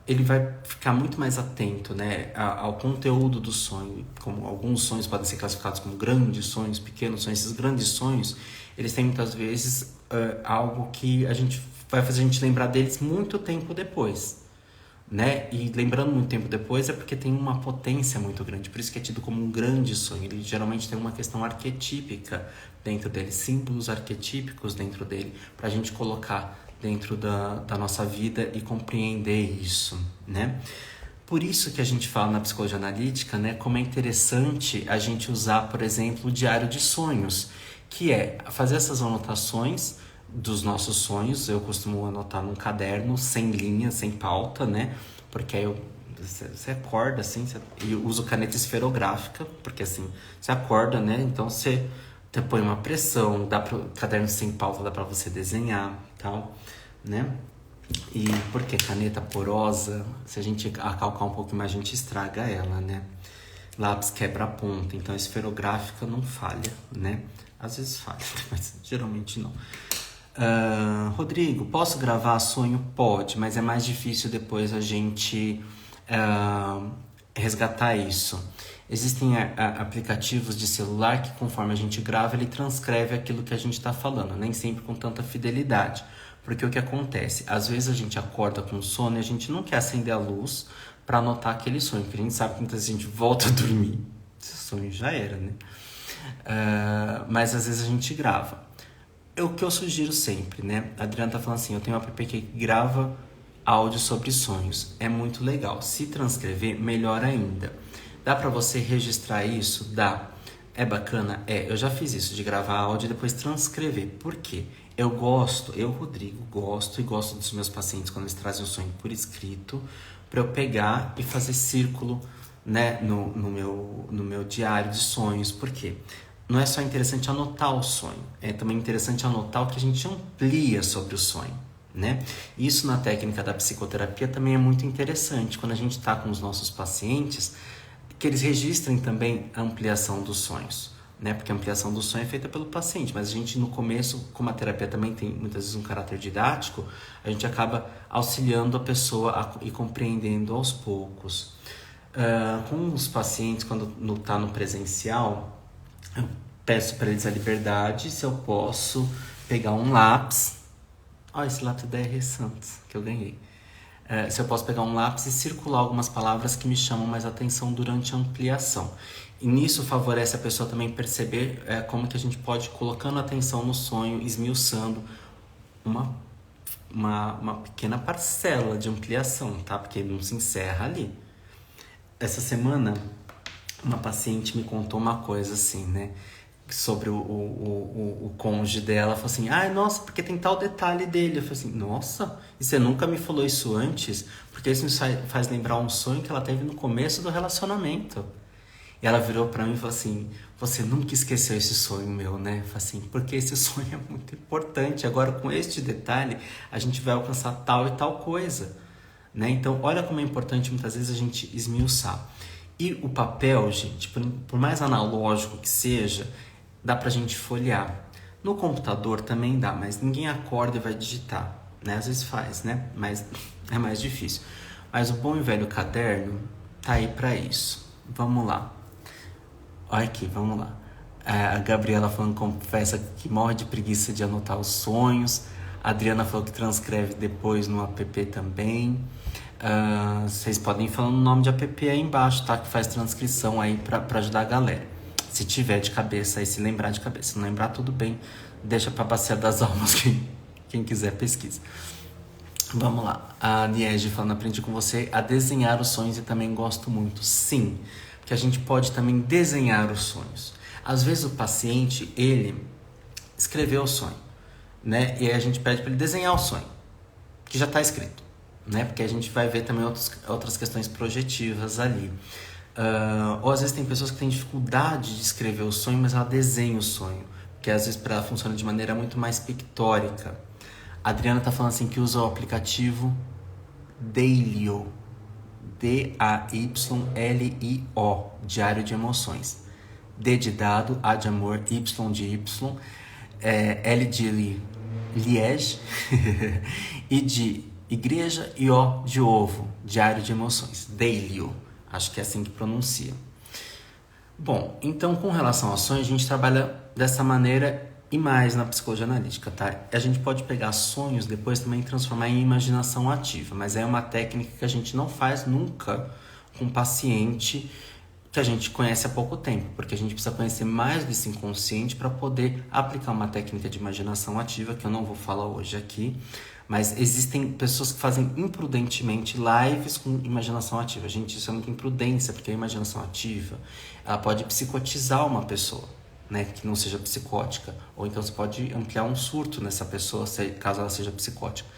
[SPEAKER 1] ele vai ficar muito mais atento, né, ao conteúdo do sonho. Como alguns sonhos podem ser classificados como grandes sonhos, pequenos sonhos. Esses grandes sonhos, eles têm muitas vezes algo que vai fazer a gente lembrar deles muito tempo depois, né? E lembrando muito tempo depois é porque tem uma potência muito grande. Por isso que é tido como um grande sonho. Ele geralmente tem uma questão arquetípica dentro dele, símbolos arquetípicos dentro dele, para a gente colocar dentro da nossa vida e compreender isso, né? Por isso que a gente fala na psicologia analítica, né, como é interessante a gente usar, por exemplo, o diário de sonhos, que é fazer essas anotações dos nossos sonhos. Eu costumo anotar num caderno, sem linha, sem pauta, né? Porque aí você acorda assim, eu uso caneta esferográfica, porque assim, você acorda, né? Então você põe uma pressão, dá pro caderno sem pauta, dá pra você desenhar, tal, né? E porque caneta porosa, se a gente acalcar um pouco mais, a gente estraga ela, né? Lápis quebra a ponta, então a esferográfica não falha, né? Às vezes falha, mas geralmente não. Rodrigo, posso gravar sonho? Pode, mas é mais difícil depois a gente resgatar isso. Existem aplicativos de celular que, conforme a gente grava, ele transcreve aquilo que a gente está falando, nem sempre com tanta fidelidade. Porque o que acontece? Às vezes a gente acorda com sono e a gente não quer acender a luz para anotar aquele sonho, porque a gente sabe que muitas vezes a gente volta a dormir. Esse sonho já era, né? Mas às vezes a gente grava. É o que eu sugiro sempre, né? A Adriana tá falando assim, eu tenho um app que grava áudio sobre sonhos. É muito legal. Se transcrever, melhor ainda. Dá pra você registrar isso? Dá. É bacana? É. Eu já fiz isso, de gravar áudio e depois transcrever. Por quê? Eu, Rodrigo, gosto dos meus pacientes quando eles trazem o sonho por escrito, para eu pegar e fazer círculo, né, no meu diário de sonhos. Por quê? Não é só interessante anotar o sonho, é também interessante anotar o que a gente amplia sobre o sonho, né? Isso na técnica da psicoterapia também é muito interessante, quando a gente está com os nossos pacientes, que eles registrem também a ampliação dos sonhos, né? Porque a ampliação do sonho é feita pelo paciente, mas a gente no começo, como a terapia também tem muitas vezes um caráter didático, a gente acaba auxiliando a pessoa a ir compreendendo aos poucos. Com os pacientes, quando está no presencial, eu peço para eles a liberdade, se eu posso pegar um lápis. Olha, esse lápis da R. Santos que eu ganhei. Se eu posso pegar um lápis e circular algumas palavras que me chamam mais atenção durante a ampliação. E nisso favorece a pessoa também perceber como que a gente pode ir colocando atenção no sonho, esmiuçando uma pequena parcela de ampliação, tá? Porque ele não se encerra ali. Essa semana, uma paciente me contou uma coisa assim, né? Sobre o cônjuge dela. Falou assim, nossa, porque tem tal detalhe dele. Eu falei assim, nossa, e você nunca me falou isso antes? Porque isso me faz lembrar um sonho que ela teve no começo do relacionamento. E ela virou pra mim e falou assim, você nunca esqueceu esse sonho meu, né? Eu falei assim, porque esse sonho é muito importante. Agora, com este detalhe, a gente vai alcançar tal e tal coisa, né? Então, olha como é importante muitas vezes a gente esmiuçar. E o papel, gente, por mais analógico que seja, dá pra gente folhear. No computador também dá, mas ninguém acorda e vai digitar, né? Às vezes faz, né? Mas é mais difícil. Mas o bom e velho caderno tá aí pra isso. Vamos lá. Olha aqui, vamos lá. A Gabriela falando, confessa que morre de preguiça de anotar os sonhos. A Adriana falou que transcreve depois no app também. Vocês podem ir falando o nome de app aí embaixo, tá? Que faz transcrição aí pra ajudar a galera. Se tiver de cabeça aí, se lembrar de cabeça. Se não lembrar, tudo bem. Deixa pra bacia das almas, quem quiser pesquisa. Vamos lá. A Niege falando, aprendi com você a desenhar os sonhos e também gosto muito. Sim, porque a gente pode também desenhar os sonhos. Às vezes o paciente, ele escreveu o sonho, né? E aí a gente pede para ele desenhar o sonho, que já está escrito, né? Porque a gente vai ver também outras questões projetivas ali. Ou às vezes tem pessoas que têm dificuldade de escrever o sonho, mas ela desenha o sonho, porque às vezes para ela funciona de maneira muito mais pictórica. A Adriana tá falando assim que usa o aplicativo Dailyo, D-A-Y-L-I-O, Diário de Emoções. D de dado, A de amor, Y de Y, L de Liege, I de igreja e O de ovo, Diário de Emoções. Dailyo, acho que é assim que pronuncia. Bom, então com relação aos sonhos, a gente trabalha dessa maneira e mais na psicologia analítica, tá? A gente pode pegar sonhos depois também transformar em imaginação ativa, mas é uma técnica que a gente não faz nunca com paciente que a gente conhece há pouco tempo, porque a gente precisa conhecer mais desse inconsciente para poder aplicar uma técnica de imaginação ativa, que eu não vou falar hoje aqui, mas existem pessoas que fazem imprudentemente lives com imaginação ativa. Gente, isso é muita imprudência, porque a imaginação ativa, ela pode psicotizar uma pessoa, né, que não seja psicótica. Ou então você pode ampliar um surto nessa pessoa, caso ela seja psicótica.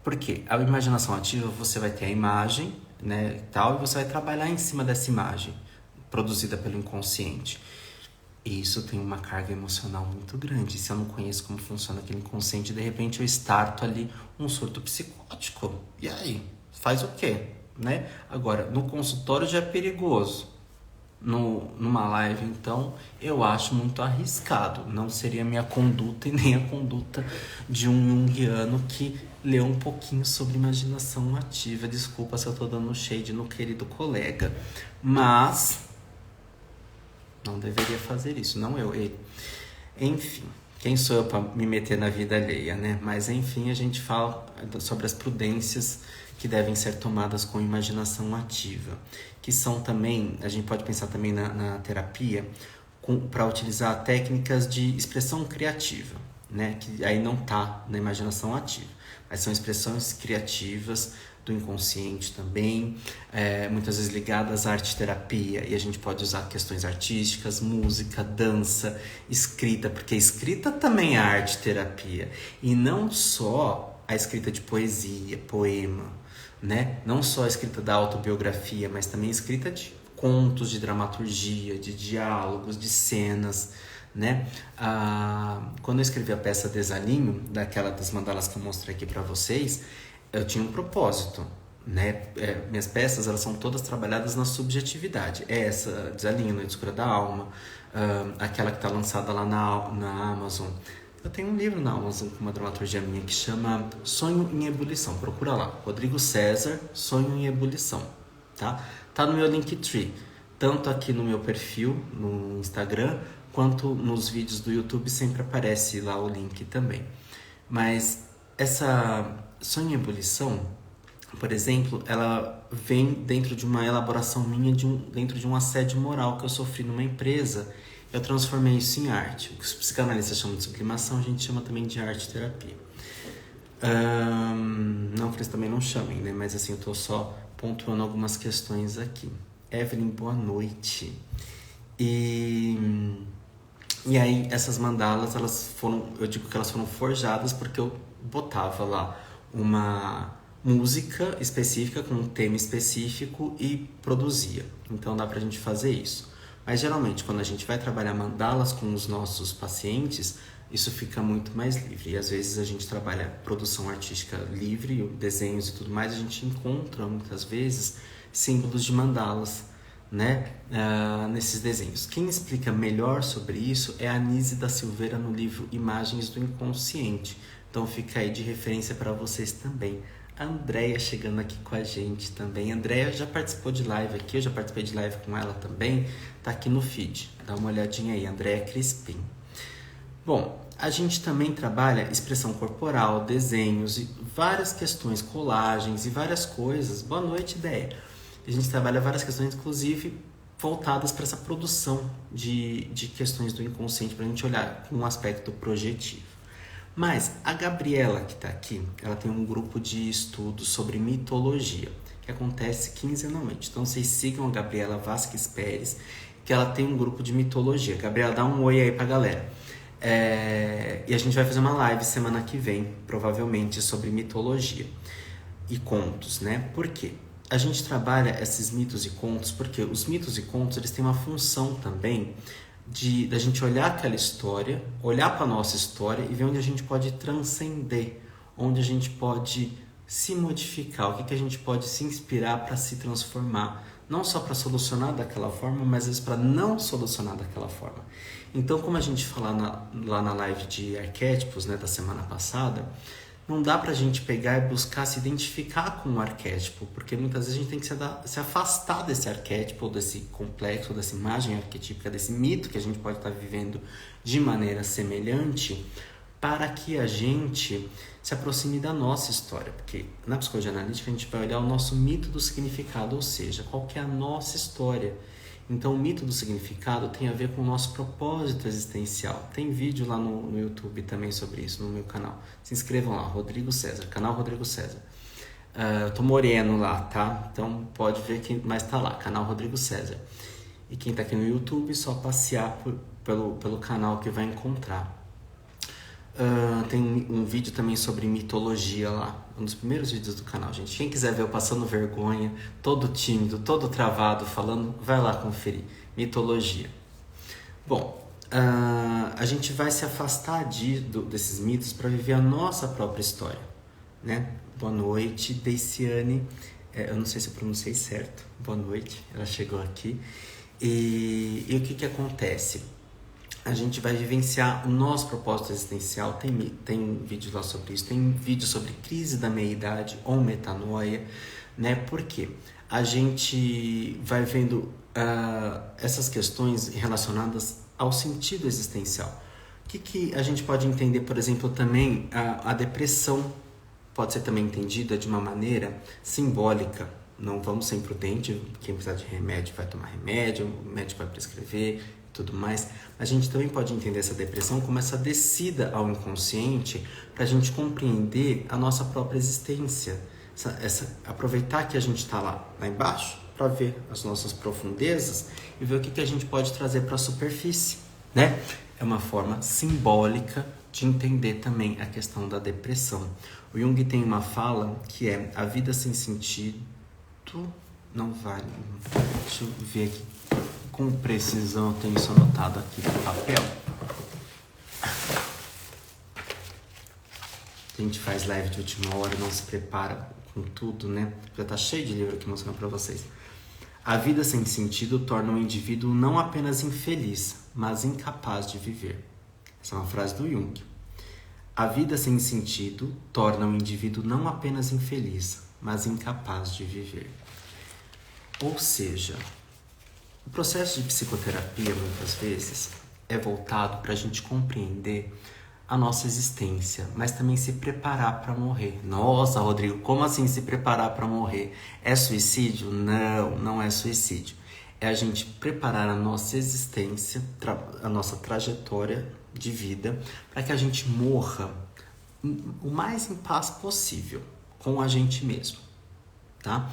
[SPEAKER 1] Por quê? A imaginação ativa, você vai ter a imagem, né, e tal, e você vai trabalhar em cima dessa imagem, produzida pelo inconsciente. E isso tem uma carga emocional muito grande. Se eu não conheço como funciona aquele inconsciente, de repente eu starto ali um surto psicótico. E aí? Faz o quê? Né? Agora, no consultório já é perigoso. Numa live, então, eu acho muito arriscado. Não seria minha conduta e nem a conduta de um junguiano que leu um pouquinho sobre imaginação ativa. Desculpa se eu tô dando shade no querido colega. Mas não deveria fazer isso, não eu, ele. Enfim, quem sou eu para me meter na vida alheia, né? Mas enfim, a gente fala sobre as prudências que devem ser tomadas com imaginação ativa, que são também, a gente pode pensar também na terapia, para utilizar técnicas de expressão criativa, né? Que aí não tá na imaginação ativa, mas são expressões criativas do inconsciente também, muitas vezes ligadas à arte-terapia, e a gente pode usar questões artísticas, música, dança, escrita, porque escrita também é arte-terapia, e não só a escrita de poesia, poema, né? Não só a escrita da autobiografia, mas também a escrita de contos, de dramaturgia, de diálogos, de cenas, né? Quando eu escrevi a peça Desalinho, daquela das mandalas que eu mostrei aqui para vocês, eu tinha um propósito, né? Minhas peças, elas são todas trabalhadas na subjetividade. Essa, Desalinho, Noite Escura da Alma, aquela que está lançada lá na Amazon. Eu tenho um livro na Amazon com uma dramaturgia minha que chama Sonho em Ebulição. Procura lá, Rodrigo César, Sonho em Ebulição, tá? Tá no meu Linktree, tanto aqui no meu perfil, no Instagram, quanto nos vídeos do YouTube, sempre aparece lá o link também. Mas essa Sonho em Ebulição, por exemplo, ela vem dentro de uma elaboração minha, dentro de um assédio moral que eu sofri numa empresa. Eu transformei isso em arte. O que os psicanalistas chamam de sublimação, a gente chama também de arte-terapia. Não que eles também não chamem, né? Mas assim, eu tô só pontuando algumas questões aqui. Evelyn, boa noite. E aí, essas mandalas, eu digo que elas foram forjadas porque eu botava lá uma música específica com um tema específico e produzia. Então dá pra gente fazer isso. Mas geralmente, quando a gente vai trabalhar mandalas com os nossos pacientes, isso fica muito mais livre. E às vezes a gente trabalha produção artística livre, desenhos e tudo mais, a gente encontra muitas vezes símbolos de mandalas, né? Nesses desenhos. Quem explica melhor sobre isso é a Anise da Silveira no livro Imagens do Inconsciente. Então fica aí de referência para vocês também. A Andréia chegando aqui com a gente também. A Andréia já participou de live aqui, eu já participei de live com ela também. Tá aqui no feed, dá uma olhadinha aí, Andréia Crispim. Bom, a gente também trabalha expressão corporal, desenhos e várias questões, colagens e várias coisas. Boa noite, ideia. A gente trabalha várias questões, inclusive voltadas para essa produção de questões do inconsciente, para a gente olhar com um aspecto projetivo. Mas a Gabriela, que está aqui, ela tem um grupo de estudos sobre mitologia, que acontece quinzenalmente. Então vocês sigam a Gabriela Vasques Pérez, que ela tem um grupo de mitologia. Gabriela, dá um oi aí pra galera. E a gente vai fazer uma live semana que vem, provavelmente, sobre mitologia e contos, né? Por quê? A gente trabalha esses mitos e contos porque os mitos e contos, eles têm uma função também da gente olhar aquela história, olhar para a nossa história e ver onde a gente pode transcender, onde a gente pode se modificar, o que a gente pode se inspirar para se transformar, não só para solucionar daquela forma, mas às vezes para não solucionar daquela forma. Então, como a gente falou lá na live de arquétipos, né, da semana passada, não dá pra gente pegar e buscar se identificar com um arquétipo, porque muitas vezes a gente tem que se afastar desse arquétipo, ou desse complexo, ou dessa imagem arquetípica, desse mito que a gente pode estar vivendo de maneira semelhante, para que a gente se aproxime da nossa história. Porque na psicologia analítica a gente vai olhar o nosso mito do significado, ou seja, qual que é a nossa história. Então, o mito do significado tem a ver com o nosso propósito existencial. Tem vídeo lá no YouTube também sobre isso, no meu canal. Se inscrevam lá, Rodrigo César, canal Rodrigo César. Eu tô moreno lá, tá? Então, pode ver, mas tá lá, canal Rodrigo César. E quem tá aqui no YouTube, só passear pelo canal que vai encontrar. Tem um vídeo também sobre mitologia lá, um dos primeiros vídeos do canal, gente. Quem quiser ver eu passando vergonha, todo tímido, todo travado, falando, vai lá conferir. Mitologia. Bom, a gente vai se afastar desses mitos para viver a nossa própria história, né? Boa noite, Deiciane. Eu não sei se eu pronunciei certo. Boa noite, ela chegou aqui. E o que acontece? A gente vai vivenciar o nosso propósito existencial. Tem vídeo lá sobre isso. Tem vídeo sobre crise da meia-idade ou metanoia, né? Por quê? A gente vai vendo essas questões relacionadas ao sentido existencial. O que a gente pode entender, por exemplo, também a depressão pode ser também entendida de uma maneira simbólica. Não vamos ser imprudentes, quem precisar de remédio vai tomar remédio, o médico vai prescrever e tudo mais. A gente também pode entender essa depressão como essa descida ao inconsciente para a gente compreender a nossa própria existência. Aproveitar que a gente está lá embaixo para ver as nossas profundezas e ver o que a gente pode trazer para a superfície, né? É uma forma simbólica de entender também a questão da depressão. O Jung tem uma fala que é: a vida sem sentido não vale. Deixa eu ver aqui com precisão, eu tenho isso anotado aqui no papel. A gente faz live de última hora, não se prepara com tudo, né? Já tá cheio de livro aqui mostrando para vocês. A vida sem sentido torna o indivíduo não apenas infeliz, mas incapaz de viver. Essa é uma frase do Jung. A vida sem sentido torna o indivíduo não apenas infeliz, mas incapaz de viver. Ou seja, o processo de psicoterapia, muitas vezes, é voltado para a gente compreender a nossa existência, mas também se preparar para morrer. Nossa, Rodrigo, como assim se preparar para morrer? É suicídio? Não, não é suicídio. É a gente preparar a nossa existência, a nossa trajetória de vida, para que a gente morra o mais em paz possível com a gente mesmo, tá?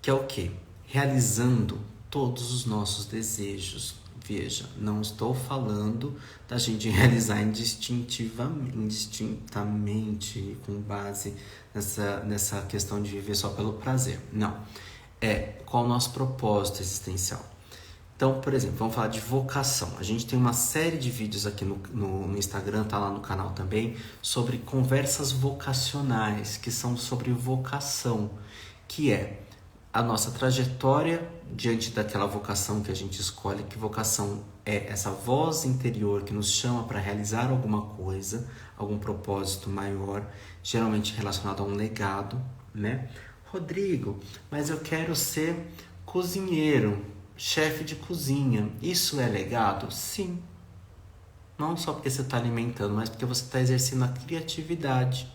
[SPEAKER 1] Que é o quê? Realizando todos os nossos desejos. Veja, não estou falando da gente realizar indistintamente, com base nessa questão de viver só pelo prazer. Não. Qual o nosso propósito existencial? Então, por exemplo, vamos falar de vocação. A gente tem uma série de vídeos aqui no Instagram, tá lá no canal também, sobre conversas vocacionais, que são sobre vocação, que é a nossa trajetória diante daquela vocação que a gente escolhe. Que vocação é essa voz interior que nos chama para realizar alguma coisa, algum propósito maior, geralmente relacionado a um legado, né? Rodrigo, mas eu quero ser cozinheiro, chefe de cozinha. Isso é legado? Sim. Não só porque você está alimentando, mas porque você está exercendo a criatividade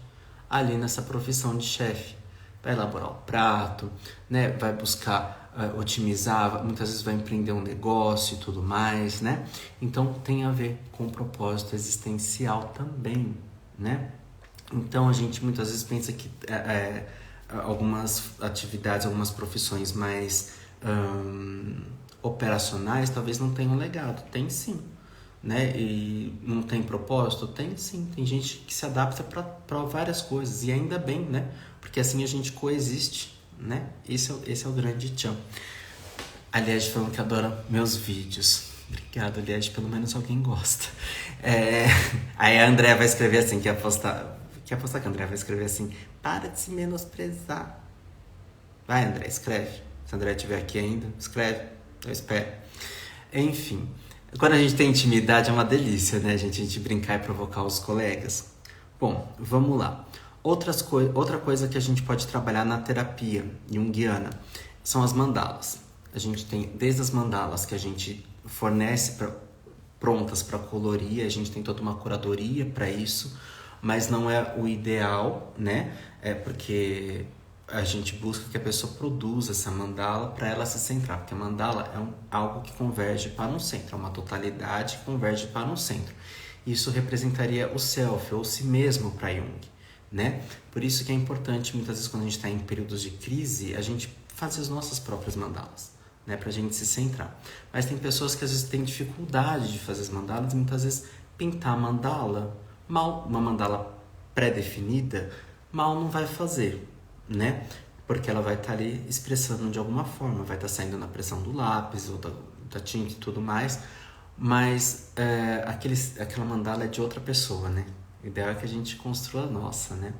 [SPEAKER 1] ali nessa profissão de chefe. Vai elaborar o prato, né? Vai buscar otimizar, muitas vezes vai empreender um negócio e tudo mais, né? Então tem a ver com o propósito existencial também, né? Então a gente muitas vezes pensa que algumas atividades, algumas profissões mais operacionais talvez não tenham legado. Tem sim, né? E não tem propósito? Tem sim. Tem gente que se adapta para várias coisas e ainda bem, né? Porque assim a gente coexiste, né? Esse é o grande tchan. Aliás, falando que adora meus vídeos. Obrigado, aliás, pelo menos alguém gosta. Aí a André vai escrever assim, que apostar que a André vai escrever assim: para de se menosprezar. Vai, André, escreve. Se a André estiver aqui ainda, escreve. Eu espero. Enfim, quando a gente tem intimidade é uma delícia, né, gente? A gente brincar e provocar os colegas. Bom, vamos lá. Outra coisa que a gente pode trabalhar na terapia junguiana são as mandalas. A gente tem desde as mandalas que a gente fornece prontas para colorir, a gente tem toda uma curadoria para isso, mas não é o ideal, né? Porque a gente busca que a pessoa produza essa mandala para ela se centrar, porque a mandala é algo que converge para um centro, é uma totalidade que converge para um centro. Isso representaria o self, ou si mesmo para Jung, né? Por isso que é importante, muitas vezes, quando a gente está em períodos de crise, a gente fazer as nossas próprias mandalas. né, pra gente se centrar. Mas tem pessoas que às vezes têm dificuldade de fazer as mandalas e muitas vezes pintar mandala, uma mandala pré-definida, mal não vai fazer, né? Porque ela vai estar ali expressando de alguma forma, vai estar saindo na pressão do lápis ou da tinta e tudo mais, mas aquela mandala é de outra pessoa, né? O ideal é que a gente construa a nossa, né?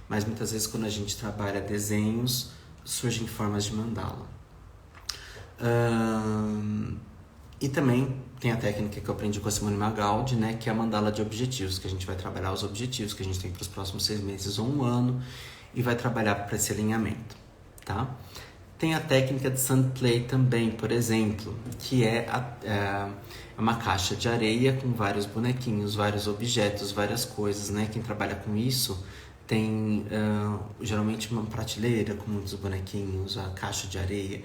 [SPEAKER 1] Mas muitas vezes quando a gente trabalha desenhos, surgem formas de mandala. E também tem a técnica que eu aprendi com a Simone Magaldi, né, que é a mandala de objetivos, que a gente vai trabalhar os objetivos que a gente tem para os próximos 6 meses ou 1 ano e vai trabalhar para esse alinhamento, tá? Tem a técnica de sand play também, por exemplo, que é uma caixa de areia com vários bonequinhos, vários objetos, várias coisas, né? Quem trabalha com isso tem geralmente uma prateleira com muitos bonequinhos, a caixa de areia.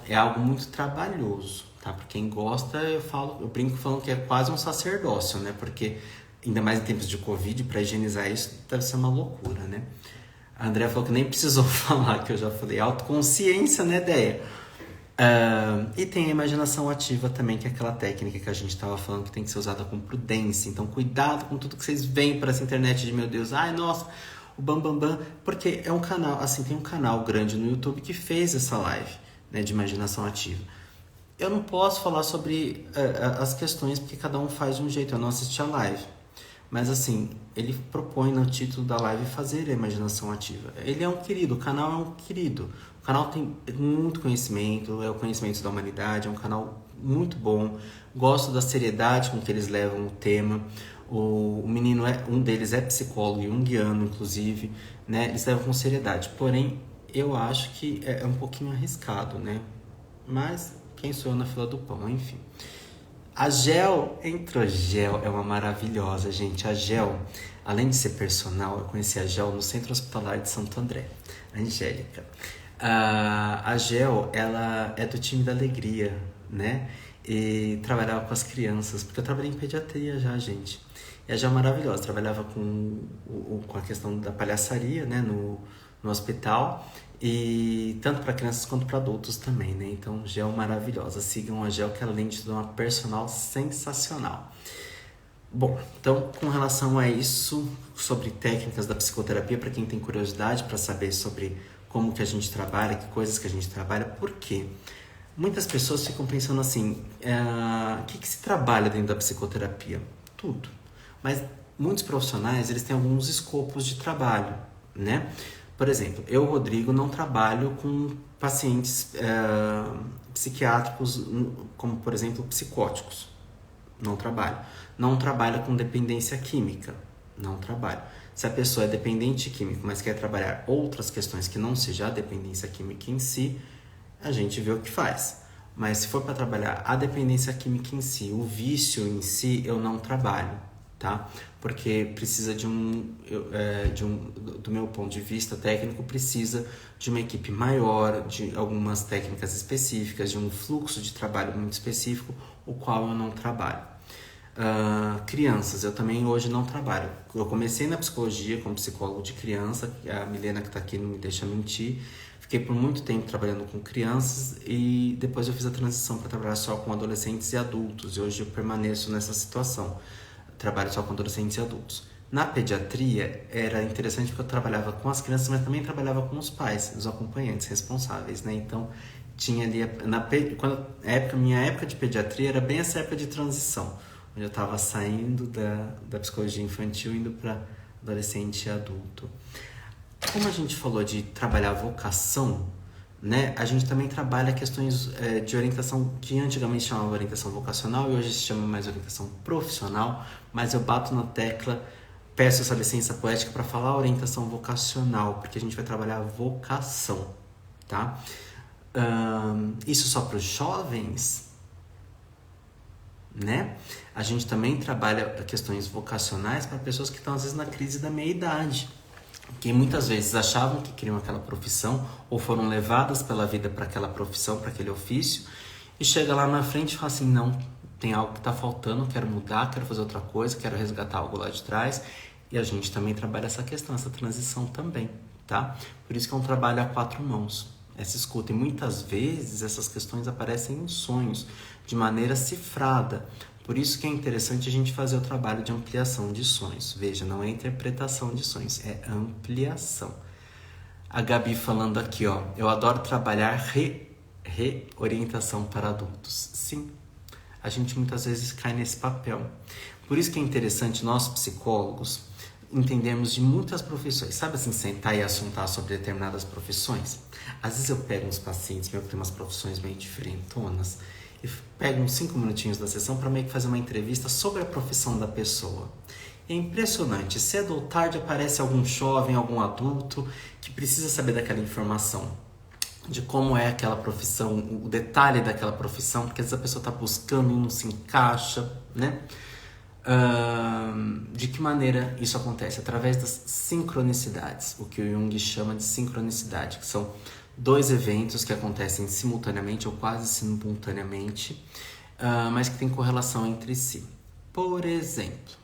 [SPEAKER 1] É algo muito trabalhoso, tá? Para quem gosta, eu brinco falando que é quase um sacerdócio, né? Porque ainda mais em tempos de Covid, para higienizar isso deve ser uma loucura, né? A Andrea falou que nem precisou falar, que eu já falei. Autoconsciência, né, ideia? E tem a imaginação ativa também, que é aquela técnica que a gente estava falando que tem que ser usada com prudência. Então, cuidado com tudo que vocês veem por essa internet de, meu Deus, ai, nossa, o Bambambam. Porque é um canal, assim, tem um canal grande no YouTube que fez essa live, né, de imaginação ativa. Eu não posso falar sobre as questões, porque cada um faz de um jeito. Eu não assisti a live. Mas assim, ele propõe no título da live fazer a imaginação ativa. Ele é um querido, o canal é um querido. O canal tem muito conhecimento, é o conhecimento da humanidade, é um canal muito bom. Gosto da seriedade com que eles levam o tema. O menino, um deles é psicólogo junguiano, inclusive, né? Eles levam com seriedade. Porém, eu acho que é um pouquinho arriscado, né? Mas quem sou eu na fila do pão, enfim. A Gel Entrogel é uma maravilhosa, gente. A Gel, além de ser personal, eu conheci a Gel no Centro Hospitalar de Santo André, Angélica. A Gel, ela é do time da alegria, né? E trabalhava com as crianças, porque eu trabalhei em pediatria já, gente. E a Gel é maravilhosa, trabalhava com a questão da palhaçaria, né? No hospital. E tanto para crianças quanto para adultos também, né? Então, Gel maravilhosa. Sigam a Gel, que além de tudo é uma personal sensacional. Bom, então, com relação a isso, sobre técnicas da psicoterapia, para quem tem curiosidade para saber sobre como que a gente trabalha, que coisas que a gente trabalha, por quê? Muitas pessoas ficam pensando assim, o que se trabalha dentro da psicoterapia? Tudo. Mas muitos profissionais, eles têm alguns escopos de trabalho, né? Por exemplo, eu, Rodrigo, não trabalho com pacientes psiquiátricos, como, por exemplo, psicóticos. Não trabalho. Não trabalho com dependência química. Não trabalho. Se a pessoa é dependente químico, mas quer trabalhar outras questões que não seja a dependência química em si, a gente vê o que faz. Mas se for para trabalhar a dependência química em si, o vício em si, eu não trabalho, tá? Porque precisa do meu ponto de vista técnico, precisa de uma equipe maior, de algumas técnicas específicas, de um fluxo de trabalho muito específico, o qual eu não trabalho. Crianças, eu também hoje não trabalho. Eu comecei na psicologia como psicólogo de criança, a Milena que está aqui não me deixa mentir. Fiquei por muito tempo trabalhando com crianças e depois eu fiz a transição para trabalhar só com adolescentes e adultos. E hoje eu permaneço nessa situação. Trabalho só com adolescentes e adultos. Na pediatria era interessante porque eu trabalhava com as crianças, mas também trabalhava com os pais, os acompanhantes responsáveis, né? Então tinha ali minha época de pediatria era bem essa época de transição, onde eu estava saindo da psicologia infantil indo para adolescente e adulto. Como a gente falou de trabalhar vocação, né? A gente também trabalha questões de orientação que antigamente chamava orientação vocacional e hoje se chama mais orientação profissional, mas eu bato na tecla, peço essa licença poética para falar orientação vocacional, porque a gente vai trabalhar a vocação, tá? Isso só para os jovens, né? A gente também trabalha questões vocacionais para pessoas que estão às vezes na crise da meia-idade, que muitas vezes achavam que queriam aquela profissão ou foram levadas pela vida para aquela profissão, para aquele ofício, e chega lá na frente e fala assim, não, tem algo que está faltando, quero mudar, quero fazer outra coisa, quero resgatar algo lá de trás. E a gente também trabalha essa questão, essa transição também, tá? Por isso que é um trabalho a 4 mãos, essa escuta. E muitas vezes essas questões aparecem em sonhos, de maneira cifrada. Por isso que é interessante a gente fazer o trabalho de ampliação de sonhos. Veja, não é interpretação de sonhos, é ampliação. A Gabi falando aqui, ó, eu adoro trabalhar reorientação para adultos. Sim, a gente muitas vezes cai nesse papel. Por isso que é interessante nós psicólogos entendermos de muitas profissões. Sabe assim, sentar e assuntar sobre determinadas profissões? Às vezes eu pego uns pacientes meio que tem umas profissões meio diferentonas e pego uns 5 minutinhos da sessão para meio que fazer uma entrevista sobre a profissão da pessoa. É impressionante, cedo ou tarde aparece algum jovem, algum adulto que precisa saber daquela informação, de como é aquela profissão, o detalhe daquela profissão, porque às vezes a pessoa está buscando e não se encaixa, né? De que maneira isso acontece? Através das sincronicidades, o que o Jung chama de sincronicidade, que são 2 eventos que acontecem simultaneamente ou quase simultaneamente, mas que têm correlação entre si. Por exemplo,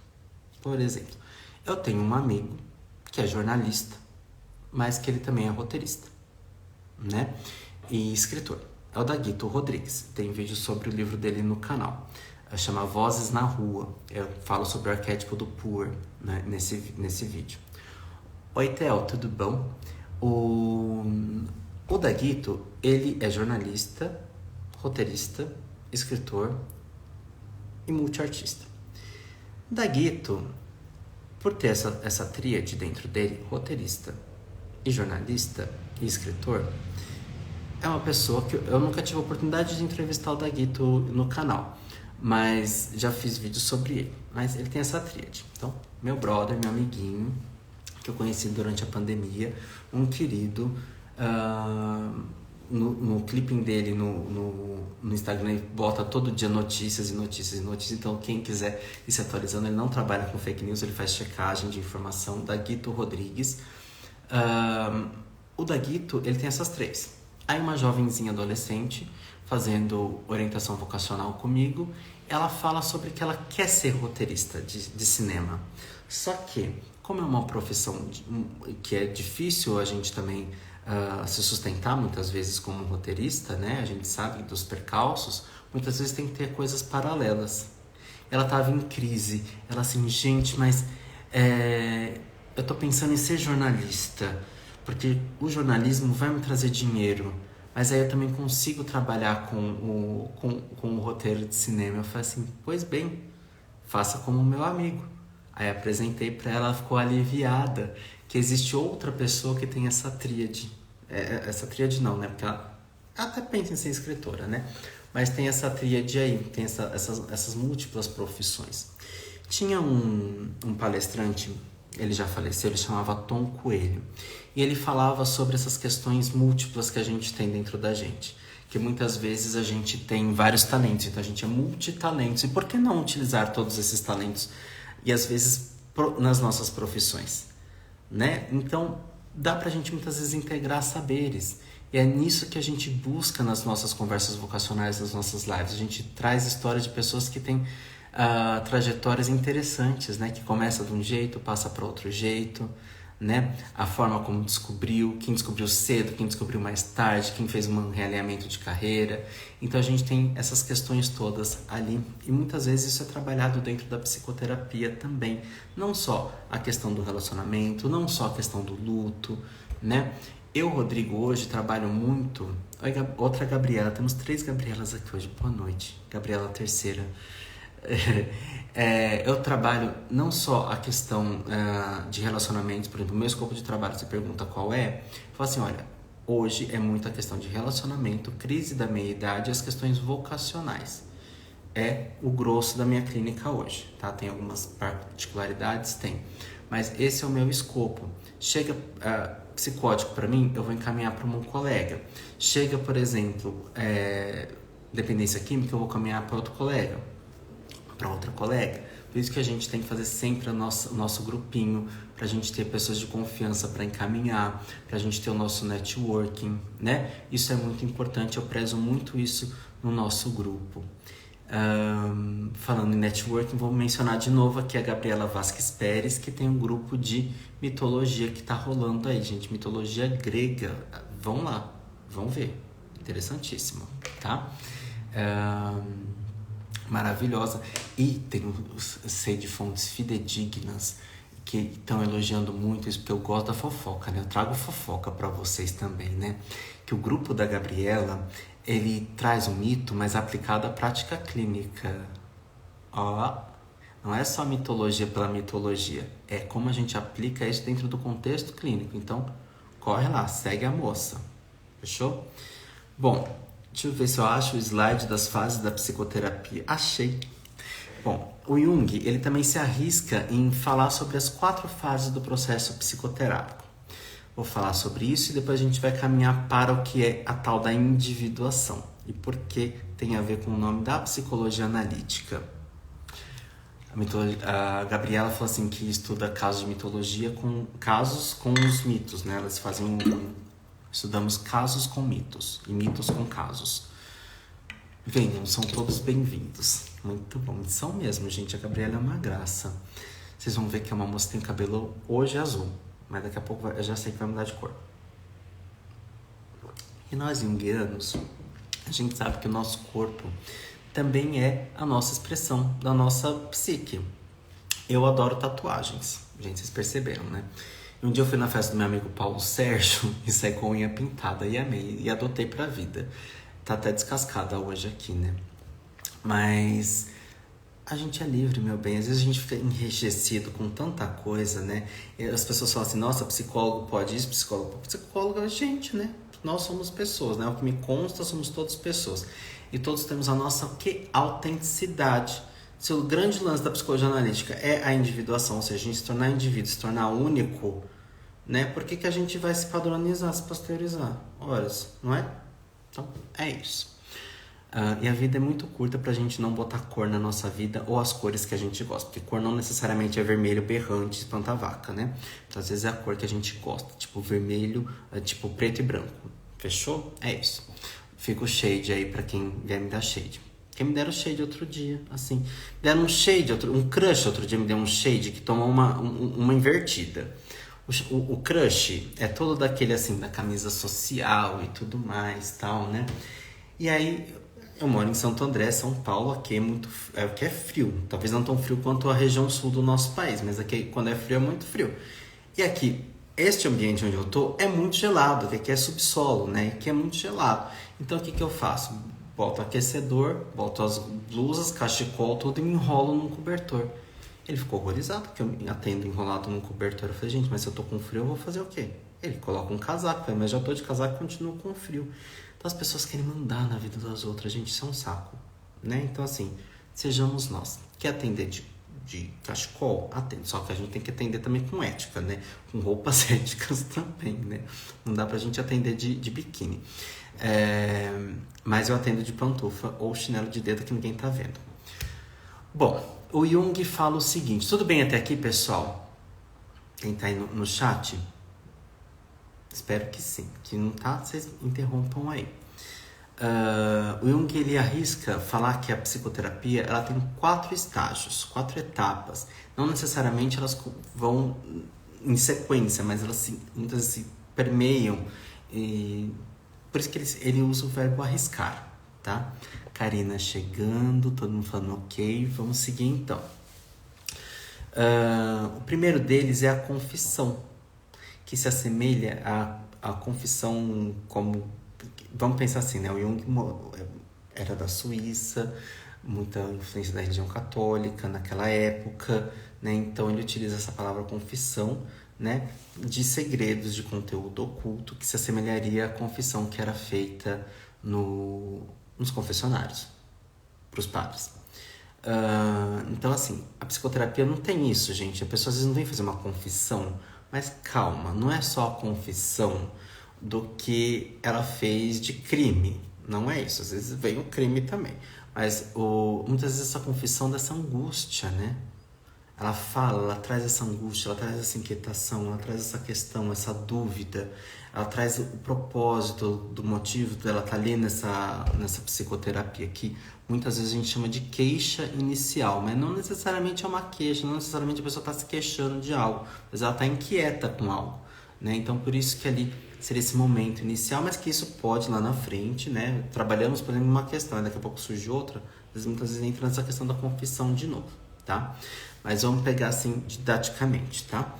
[SPEAKER 1] eu tenho um amigo que é jornalista, mas que ele também é roteirista, né? E escritor. É o Daguito Rodrigues. Tem vídeo sobre o livro dele no canal. Chama Vozes na Rua. Eu falo sobre o arquétipo do Poor, né, nesse vídeo. Oi, Theo, tudo bom? O Daguito, ele é jornalista, roteirista, escritor e multiartista. Daguito, por ter essa tríade dentro dele, roteirista e jornalista e escritor, é uma pessoa que eu nunca tive a oportunidade de entrevistar o Daguito no canal, mas já fiz vídeos sobre ele. Mas ele tem essa tríade. Então, meu brother, meu amiguinho, que eu conheci durante a pandemia, um querido. No clipping dele no Instagram, ele bota todo dia notícias. Então quem quiser ir se atualizando, ele não trabalha com fake news, ele faz checagem de informação. Daguito Rodrigues. O Daguito, ele tem essas 3. Aí uma jovenzinha adolescente fazendo orientação vocacional comigo, ela fala sobre que ela quer ser roteirista de cinema. Só que, como é uma profissão que é difícil a gente também se sustentar muitas vezes como roteirista, né? A gente sabe dos percalços, muitas vezes tem que ter coisas paralelas. Ela estava em crise, ela assim, gente, mas eu tô pensando em ser jornalista, porque o jornalismo vai me trazer dinheiro, mas aí eu também consigo trabalhar com o roteiro de cinema. Eu falei assim, pois bem, faça como o meu amigo. Aí apresentei para ela, ela ficou aliviada que existe outra pessoa que tem essa tríade. Essa tríade não, né? Porque ela até pensa em ser escritora, né? Mas tem essa tríade aí, tem essas múltiplas profissões. Tinha um palestrante, ele já faleceu, ele chamava Tom Coelho. E ele falava sobre essas questões múltiplas que a gente tem dentro da gente. Que muitas vezes a gente tem vários talentos, então a gente é multitalentos. E por que não utilizar todos esses talentos? E às vezes nas nossas profissões, né? Então dá pra gente muitas vezes integrar saberes. E é nisso que a gente busca nas nossas conversas vocacionais, nas nossas lives. A gente traz histórias de pessoas que têm trajetórias interessantes, né? Que começa de um jeito, passa para outro jeito, né? A forma como descobriu, quem descobriu cedo, quem descobriu mais tarde, quem fez um realinhamento de carreira. Então a gente tem essas questões todas ali e muitas vezes isso é trabalhado dentro da psicoterapia também, não só a questão do relacionamento, não só a questão do luto, né? Eu, Rodrigo, hoje trabalho muito. Oi, outra Gabriela, temos 3 Gabrielas aqui hoje, boa noite, Gabriela terceira. Eu trabalho não só a questão de relacionamentos, por exemplo, o meu escopo de trabalho, você pergunta qual é, eu falo assim, olha, hoje é muito a questão de relacionamento, crise da meia-idade e as questões vocacionais. É o grosso da minha clínica hoje, tá? Tem algumas particularidades, tem, mas esse é o meu escopo. Chega psicótico para mim, eu vou encaminhar para um colega. Chega, por exemplo, dependência química, eu vou caminhar para outro colega, para outra colega. Por isso que a gente tem que fazer sempre o nosso grupinho, para a gente ter pessoas de confiança para encaminhar, para a gente ter o nosso networking, né? Isso é muito importante, eu prezo muito isso no nosso grupo. Falando em networking, vou mencionar de novo aqui a Gabriela Vasques Pérez, que tem um grupo de mitologia que tá rolando aí, gente, mitologia grega. Vão Vão ver. Interessantíssimo, tá? Maravilhosa. E sei de fontes fidedignas que estão elogiando muito isso, porque eu gosto da fofoca, né? Eu trago fofoca para vocês também, né? Que o grupo da Gabriela, ele traz um mito, mas aplicado à prática clínica. Ó, não é só mitologia pela mitologia, é como a gente aplica isso dentro do contexto clínico. Então, corre lá, segue a moça. Fechou? Bom, deixa eu ver se eu acho o slide das fases da psicoterapia. Achei. Bom, o Jung, ele também se arrisca em falar sobre as 4 fases do processo psicoterápico. Vou falar sobre isso e depois a gente vai caminhar para o que é a tal da individuação e por que tem a ver com o nome da psicologia analítica. A Gabriela falou assim que estuda casos de mitologia com casos com os mitos, né? Elas fazem estudamos casos com mitos e mitos com casos. Venham, são todos bem-vindos. Muito bom. E são mesmo, gente. A Gabriela é uma graça. Vocês vão ver que é uma moça que tem cabelo hoje azul, mas daqui a pouco eu já sei que vai mudar de cor. E nós, junguianos, a gente sabe que o nosso corpo também é a nossa expressão da nossa psique. Eu adoro tatuagens. Gente, vocês perceberam, né? Um dia eu fui na festa do meu amigo Paulo Sérgio e saí com a unha pintada e amei. E adotei pra vida. Tá até descascada hoje aqui, né? Mas a gente é livre, meu bem. Às vezes a gente fica enrijecido com tanta coisa, né? E as pessoas falam assim, nossa, psicólogo pode isso, psicólogo é a gente, né? Nós somos pessoas, né? O que me consta, somos todas pessoas. E todos temos a nossa autenticidade. Se o grande lance da psicologia analítica é a individuação, ou seja, a gente se tornar indivíduo, se tornar único, né? Por que a gente vai se padronizar, se pasteurizar? Horas, não é? Então, é isso. E a vida é muito curta pra gente não botar cor na nossa vida ou as cores que a gente gosta. Porque cor não necessariamente é vermelho berrante, espanta vaca, né? Então, às vezes é a cor que a gente gosta. Tipo vermelho, tipo preto e branco. Fechou? É isso. Fica o shade aí pra quem vier me dar shade. Quem me deram shade outro dia, assim. Deram um shade, um crush outro dia me deu um shade que tomou uma invertida. O crush é todo daquele assim, da camisa social e tudo mais, tal, né? E aí, eu moro em Santo André, São Paulo, aqui aqui é frio. Talvez não tão frio quanto a região sul do nosso país, mas aqui quando é frio, é muito frio. E aqui, este ambiente onde eu tô é muito gelado, que aqui é subsolo, né? Aqui é muito gelado. Então, o que eu faço? Boto o aquecedor, boto as blusas, cachecol, tudo e me enrolo num cobertor. Ele ficou horrorizado, porque eu me atendo enrolado num cobertor. Eu falei, gente, mas se eu tô com frio, eu vou fazer o quê? Ele coloca um casaco. Eu falei, mas já tô de casaco e continuo com frio. Então as pessoas querem mandar na vida das outras. Gente, isso é um saco, né? Então assim, sejamos nós. Quer atender de cachecol? Atende. Só que a gente tem que atender também com ética, né? Com roupas éticas também, né? Não dá pra gente atender de biquíni. Mas eu atendo de pantufa ou chinelo de dedo que ninguém tá vendo. Bom, o Jung fala o seguinte. Tudo bem até aqui, pessoal? Quem tá aí no chat? Espero que sim. Que não tá, vocês interrompam aí. O Jung, ele arrisca falar que a psicoterapia ela tem 4 estágios, 4 etapas. Não necessariamente elas vão em sequência, mas elas muitas vezes se permeiam. E por isso que ele usa o verbo arriscar, tá? Karina chegando, todo mundo falando ok, vamos seguir então. O primeiro deles é a confissão, que se assemelha à confissão como... Vamos pensar assim, né? O Jung era da Suíça, muita influência da religião católica naquela época, né? Então ele utiliza essa palavra confissão, né? De segredos de conteúdo oculto, que se assemelharia à confissão que era feita nos confessionários, para os padres. Então, assim, a psicoterapia não tem isso, gente. A pessoa às vezes não vem fazer uma confissão, mas calma, não é só a confissão do que ela fez de crime. Não é isso, às vezes vem o crime também. Mas muitas vezes essa confissão dessa angústia, né? Ela fala, ela traz essa angústia, ela traz essa inquietação, ela traz essa questão, essa dúvida, ela traz o propósito do motivo dela estar ali nessa psicoterapia que muitas vezes a gente chama de queixa inicial, mas não necessariamente é uma queixa, não necessariamente a pessoa está se queixando de algo, mas ela está inquieta com algo. né? Então, por isso que ali seria esse momento inicial, mas que isso pode lá na frente, né? Trabalhamos, por exemplo, uma questão, e daqui a pouco surge outra, muitas vezes entra nessa questão da confissão de novo, tá? Mas vamos pegar assim didaticamente, tá?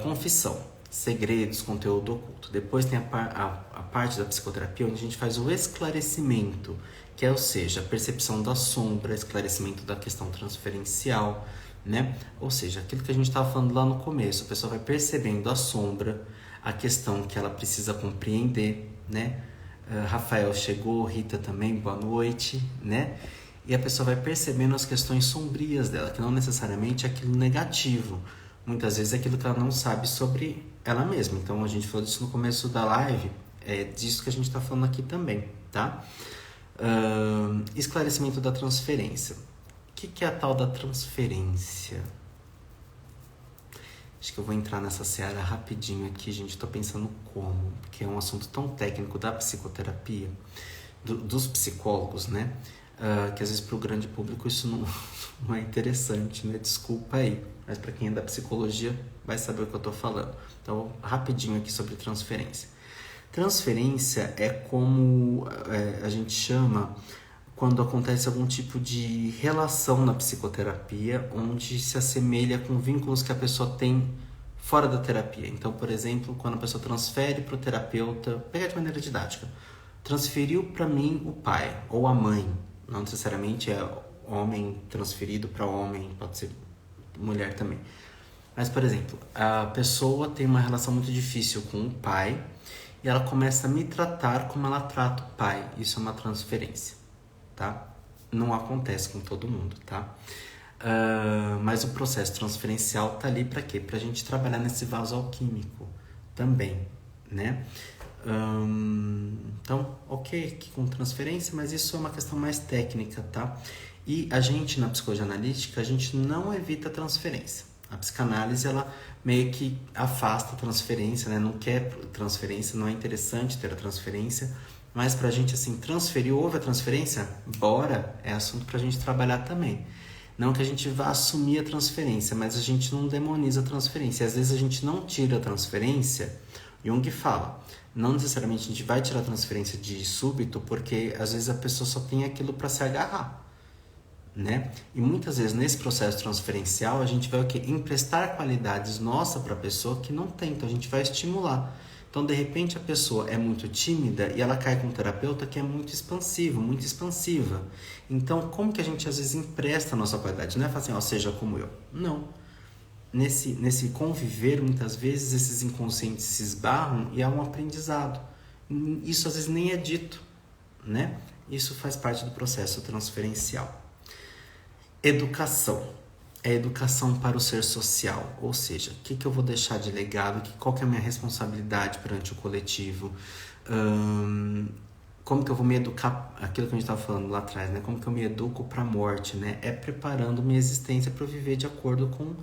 [SPEAKER 1] Confissão, segredos, conteúdo oculto. Depois tem a parte da psicoterapia onde a gente faz o esclarecimento, que é, ou seja, a percepção da sombra, esclarecimento da questão transferencial, né? Ou seja, aquilo que a gente estava falando lá no começo, a pessoa vai percebendo a sombra, a questão que ela precisa compreender, né? Rafael chegou, Rita também, boa noite, né? E a pessoa vai percebendo as questões sombrias dela, que não necessariamente é aquilo negativo. Muitas vezes é aquilo que ela não sabe sobre ela mesma. Então, a gente falou disso no começo da live, é disso que a gente está falando aqui também, tá? Esclarecimento da transferência. O que é a tal da transferência? Acho que eu vou entrar nessa seara rapidinho aqui, gente. Estou pensando como, porque é um assunto tão técnico da psicoterapia, dos psicólogos, né? Que às vezes para o grande público isso não é interessante, né? Desculpa aí, mas para quem é da psicologia vai saber o que eu estou falando. Então, rapidinho aqui sobre transferência. Transferência é como a gente chama quando acontece algum tipo de relação na psicoterapia onde se assemelha com vínculos que a pessoa tem fora da terapia. Então, por exemplo, quando a pessoa transfere para o terapeuta, pegar de maneira didática, transferiu para mim o pai ou a mãe, não necessariamente é homem transferido para homem, pode ser mulher também. Mas, por exemplo, a pessoa tem uma relação muito difícil com o pai e ela começa a me tratar como ela trata o pai. Isso é uma transferência, tá? Não acontece com todo mundo, tá? Mas o processo transferencial tá ali para quê? Pra gente trabalhar nesse vaso alquímico também, né? Então, ok, aqui com transferência, mas isso é uma questão mais técnica, tá? E a gente, na psicologia analítica, a gente não evita transferência. A psicanálise, ela meio que afasta a transferência, né? Não quer transferência, não é interessante ter a transferência, mas pra gente, assim, transferir, houve a transferência? Bora, é assunto pra gente trabalhar também. Não que a gente vá assumir a transferência, mas a gente não demoniza a transferência. Às vezes a gente não tira a transferência, Jung fala, não necessariamente a gente vai tirar a transferência de súbito, porque às vezes a pessoa só tem aquilo para se agarrar, né? E muitas vezes nesse processo transferencial a gente vai o quê? Emprestar qualidades nossas para a pessoa que não tem, então a gente vai estimular. Então, de repente, a pessoa é muito tímida e ela cai com um terapeuta que é muito expansivo, muito expansiva. Então, como que a gente às vezes empresta a nossa qualidade? Não é falar assim, ó, seja como eu. Não. Nesse conviver, muitas vezes, esses inconscientes se esbarram e há um aprendizado. Isso às vezes nem é dito, né? Isso faz parte do processo transferencial. Educação. É educação para o ser social, ou seja, o que eu vou deixar de legado, qual que é a minha responsabilidade perante o coletivo, como que eu vou me educar, aquilo que a gente estava falando lá atrás, né? Como que eu me educo para a morte, né? É preparando minha existência para eu viver de acordo com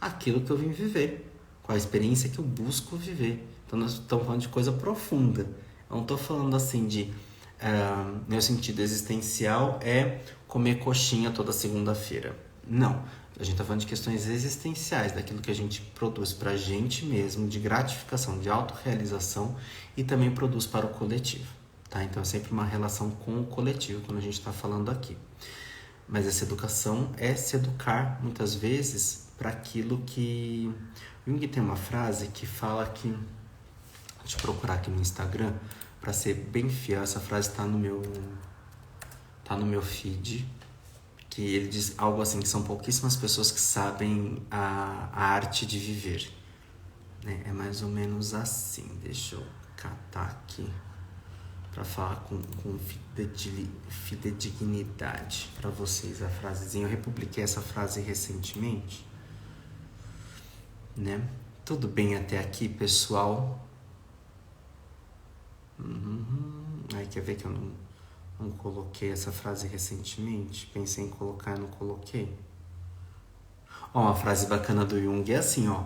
[SPEAKER 1] aquilo que eu vim viver, com a experiência que eu busco viver. Então nós estamos falando de coisa profunda. Eu não estou falando assim de, meu sentido existencial é comer coxinha toda segunda-feira. Não. A gente está falando de questões existenciais, daquilo que a gente produz para a gente mesmo, de gratificação, de autorrealização e também produz para o coletivo, tá? Então é sempre uma relação com o coletivo quando a gente está falando aqui. Mas essa educação é se educar muitas vezes para aquilo que... Jung tem uma frase que fala que... Deixa eu procurar aqui no Instagram para ser bem fiel. Essa frase está no meu feed. Que ele diz algo assim, que são pouquíssimas pessoas que sabem a arte de viver, né? É mais ou menos assim, deixa eu catar aqui para falar com fidedignidade para vocês a frasezinha. Eu republiquei essa frase recentemente, né? Tudo bem até aqui, pessoal? Aí quer ver que eu não coloquei essa frase recentemente? Pensei em colocar e não coloquei. Ó, uma frase bacana do Jung é assim, ó.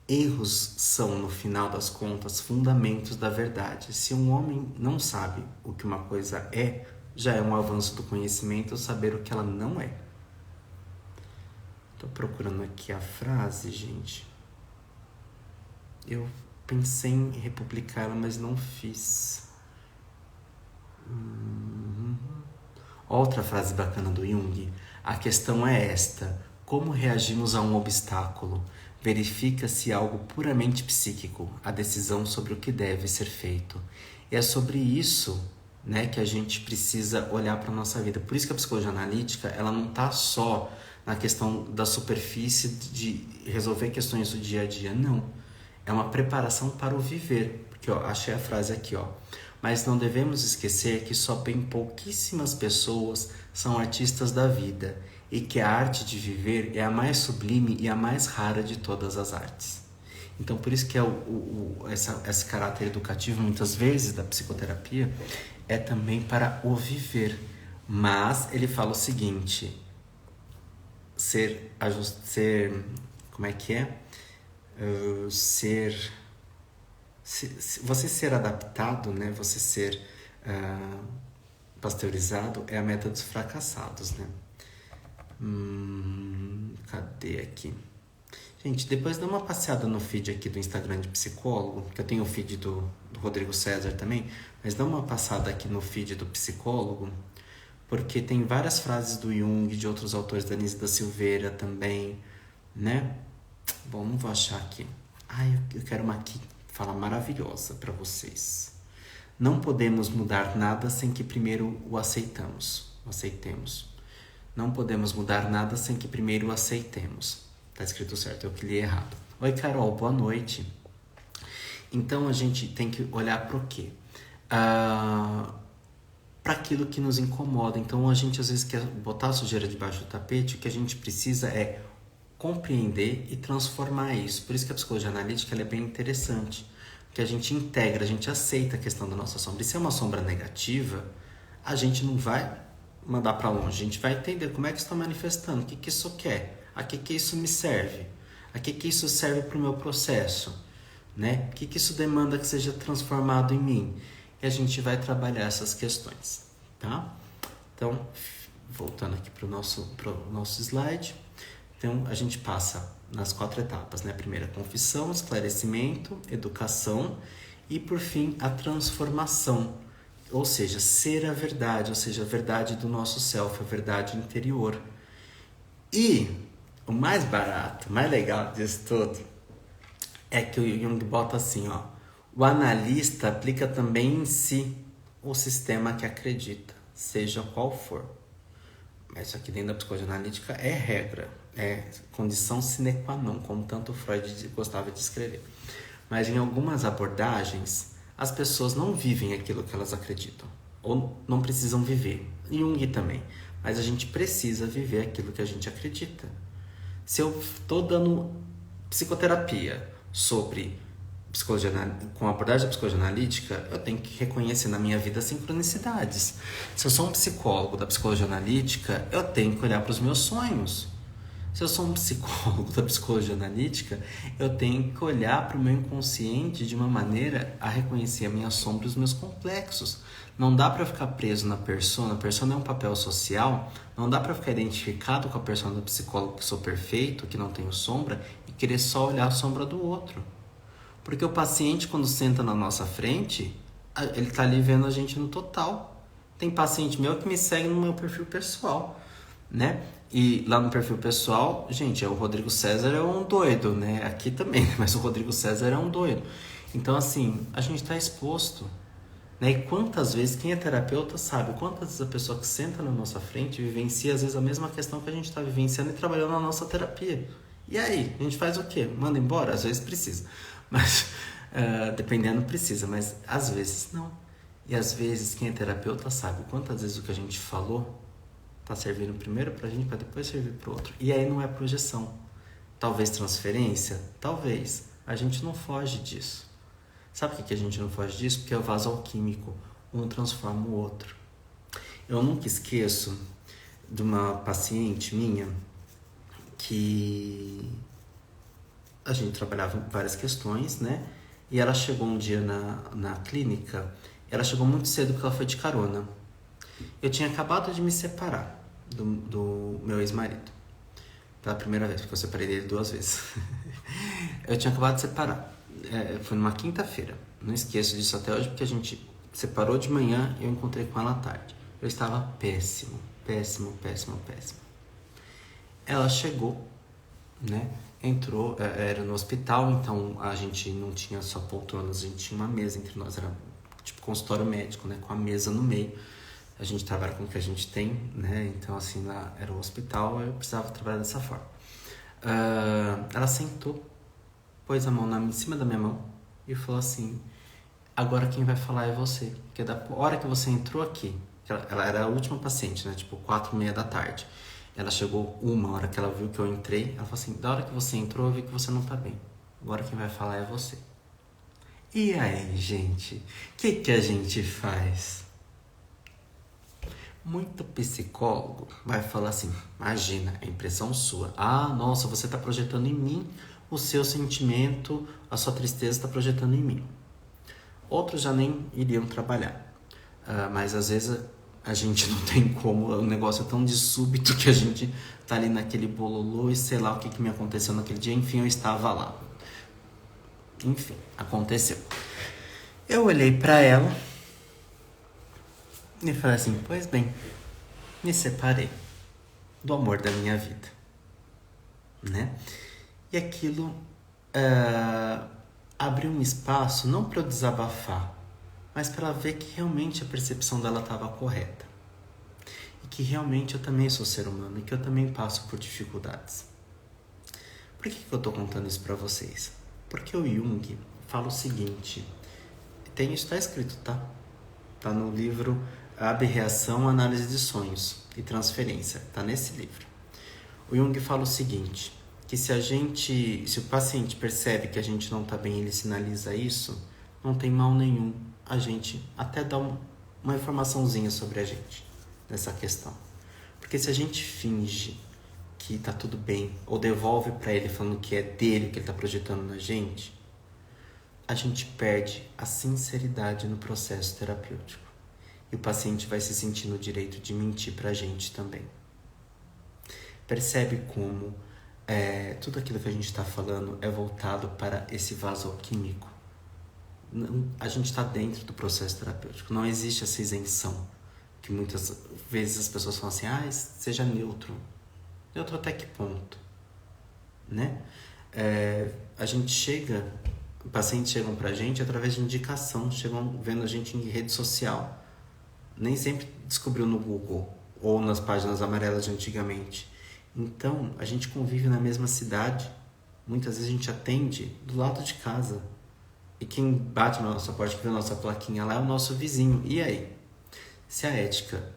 [SPEAKER 1] Erros são, no final das contas, fundamentos da verdade. Se um homem não sabe o que uma coisa é, já é um avanço do conhecimento saber o que ela não é. Tô procurando aqui a frase, gente. Eu pensei em republicá-la, mas não fiz. Outra frase bacana do Jung. A questão é esta: como reagimos a um obstáculo? Verifica-se algo puramente psíquico, a decisão sobre o que deve ser feito. E é sobre isso, né, que a gente precisa olhar para a nossa vida. Por isso que a psicologia analítica, ela não está só na questão da superfície de resolver questões do dia a dia, não. É uma preparação para o viver. Porque, ó, achei a frase aqui, ó. Mas não devemos esquecer que só bem pouquíssimas pessoas são artistas da vida e que a arte de viver é a mais sublime e a mais rara de todas as artes. Então, por isso que é esse caráter educativo, muitas vezes, da psicoterapia, é também para o viver. Mas ele fala o seguinte: como é que é? Você ser adaptado, né? Você ser pasteurizado é a meta dos fracassados, né? Cadê aqui? Gente, depois dá uma passeada no feed aqui do Instagram de psicólogo, que eu tenho o feed do Rodrigo César também, mas dá uma passada aqui no feed do psicólogo, porque tem várias frases do Jung, de outros autores, da Anísia da Silveira também, né? Bom, não vou achar aqui. Eu quero uma aqui, fala maravilhosa para vocês. Não podemos mudar nada sem que primeiro o aceitemos. Aceitemos. Não podemos mudar nada sem que primeiro o aceitemos. Tá escrito certo, eu que li errado. Oi, Carol, boa noite. Então, a gente tem que olhar para o quê? Para aquilo que nos incomoda. Então, a gente às vezes quer botar a sujeira debaixo do tapete. O que a gente precisa é compreender e transformar isso. Por isso que a psicologia analítica ela é bem interessante. Porque a gente integra, a gente aceita a questão da nossa sombra. E se é uma sombra negativa, a gente não vai mandar para longe. A gente vai entender como é que está manifestando, o que isso quer. A que isso me serve? A que isso serve para o meu processo? Né? O que isso demanda que seja transformado em mim? E a gente vai trabalhar essas questões, tá? Então, voltando aqui para o nosso slide. Então, a gente passa nas 4 etapas, né? Primeiro, a confissão, esclarecimento, educação e, por fim, a transformação. Ou seja, ser a verdade, ou seja, a verdade do nosso self, a verdade interior. E o mais barato, o mais legal disso tudo é que o Jung bota assim, ó: o analista aplica também em si o sistema que acredita, seja qual for. Mas isso aqui dentro da psicologia analítica é regra, é condição sine qua non, como tanto Freud gostava de escrever. Mas em algumas abordagens, as pessoas não vivem aquilo que elas acreditam, ou não precisam viver. Jung também. Mas a gente precisa viver aquilo que a gente acredita. Se eu estou dando psicoterapia sobre psicologia, com a abordagem da psicologia analítica, eu tenho que reconhecer na minha vida sincronicidades. Se eu sou um psicólogo da psicologia analítica, eu tenho que olhar para os meus sonhos. Se eu sou um psicólogo da psicologia analítica, eu tenho que olhar para o meu inconsciente de uma maneira a reconhecer a minha sombra e os meus complexos. Não dá para ficar preso na persona. A persona é um papel social. Não dá para ficar identificado com a persona do psicólogo que sou perfeito, que não tenho sombra, e querer só olhar a sombra do outro. Porque o paciente, quando senta na nossa frente, ele está ali vendo a gente no total. Tem paciente meu que me segue no meu perfil pessoal, né? E lá no perfil pessoal, gente, o Rodrigo César é um doido, né? Aqui também, mas o Rodrigo César é um doido. Então, assim, a gente está exposto, né? E quantas vezes, quem é terapeuta sabe, quantas vezes a pessoa que senta na nossa frente vivencia, às vezes, a mesma questão que a gente está vivenciando e trabalhando na nossa terapia. E aí, a gente faz o quê? Manda embora? Às vezes precisa. Mas, dependendo, precisa. Mas, às vezes, não. E, às vezes, quem é terapeuta sabe quantas vezes o que a gente falou tá servindo primeiro pra gente, pra depois servir pro outro. E aí não é projeção. Talvez transferência? Talvez. A gente não foge disso. Sabe por que a gente não foge disso? Porque é o vaso alquímico. Um transforma o outro. Eu nunca esqueço de uma paciente minha que a gente trabalhava várias questões, né? E ela chegou um dia na clínica. Ela chegou muito cedo porque ela foi de carona. Eu tinha acabado de me separar do meu ex-marido. Pela primeira vez, porque eu separei dele 2 vezes. Eu tinha acabado de separar. Foi numa quinta-feira. Não esqueço disso até hoje, porque a gente separou de manhã e eu encontrei com ela à tarde. Eu estava péssimo, péssimo, péssimo, péssimo. Ela chegou, né? Entrou, era no hospital, então a gente não tinha só poltronas, a gente tinha uma mesa entre nós, era tipo consultório médico, né? Com a mesa no meio. A gente trabalha com o que a gente tem, né? Então, assim, lá era o hospital, eu precisava trabalhar dessa forma. Ela sentou, pôs a mão em cima da minha mão e falou assim: agora quem vai falar é você. Porque da hora que você entrou aqui, ela era a última paciente, né? Tipo, 4:30 da tarde. Ela chegou uma hora que ela viu que eu entrei. Ela falou assim: da hora que você entrou, eu vi que você não tá bem. Agora quem vai falar é você. E aí, gente? O que a gente faz? Muito psicólogo vai falar assim: imagina, é impressão sua. Ah, nossa, você está projetando em mim o seu sentimento, a sua tristeza está projetando em mim. Outros já nem iriam trabalhar. Mas às vezes a gente não tem como, o negócio é tão de súbito que a gente tá ali naquele bololô e sei lá o que me aconteceu naquele dia. Enfim, eu estava lá. Enfim, aconteceu. Eu olhei para ela e falei assim: pois bem, me separei do amor da minha vida, né? E aquilo abriu um espaço não para eu desabafar, mas para ela ver que realmente a percepção dela estava correta. E que realmente eu também sou ser humano e que eu também passo por dificuldades. Por que eu estou contando isso para vocês? Porque o Jung fala o seguinte, isso está escrito, tá? Tá no livro Abreação, Análise de Sonhos e Transferência, tá nesse livro. O Jung fala o seguinte, que se o paciente percebe que a gente não tá bem, ele sinaliza isso, não tem mal nenhum a gente até dar uma informaçãozinha sobre a gente nessa questão. Porque se a gente finge que tá tudo bem, ou devolve para ele falando que é dele, que ele tá projetando na gente, a gente perde a sinceridade no processo terapêutico. E o paciente vai se sentir no direito de mentir pra gente também. Percebe como tudo aquilo que a gente está falando é voltado para esse vaso alquímico? A gente está dentro do processo terapêutico. Não existe essa isenção. Que muitas vezes as pessoas falam assim, seja neutro. Neutro até que ponto? Né? A gente chega... Pacientes chegam pra gente através de indicação, chegam vendo a gente em rede social. Nem sempre descobriu no Google ou nas páginas amarelas de antigamente. Então, a gente convive na mesma cidade. Muitas vezes a gente atende do lado de casa. E quem bate na nossa porta, que vê a nossa plaquinha lá, é o nosso vizinho. E aí? Se a ética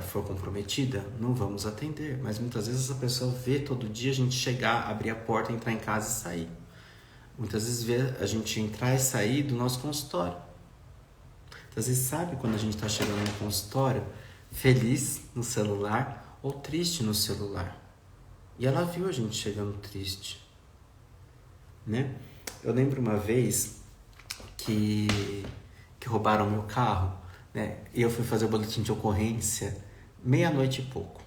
[SPEAKER 1] for comprometida, não vamos atender. Mas muitas vezes essa pessoa vê todo dia a gente chegar, abrir a porta, entrar em casa e sair. Muitas vezes vê a gente entrar e sair do nosso consultório. Às vezes sabe quando a gente está chegando no consultório, feliz no celular ou triste no celular. E ela viu a gente chegando triste. Né? Eu lembro uma vez que roubaram meu carro, né? E eu fui fazer o boletim de ocorrência 00:30 e pouco.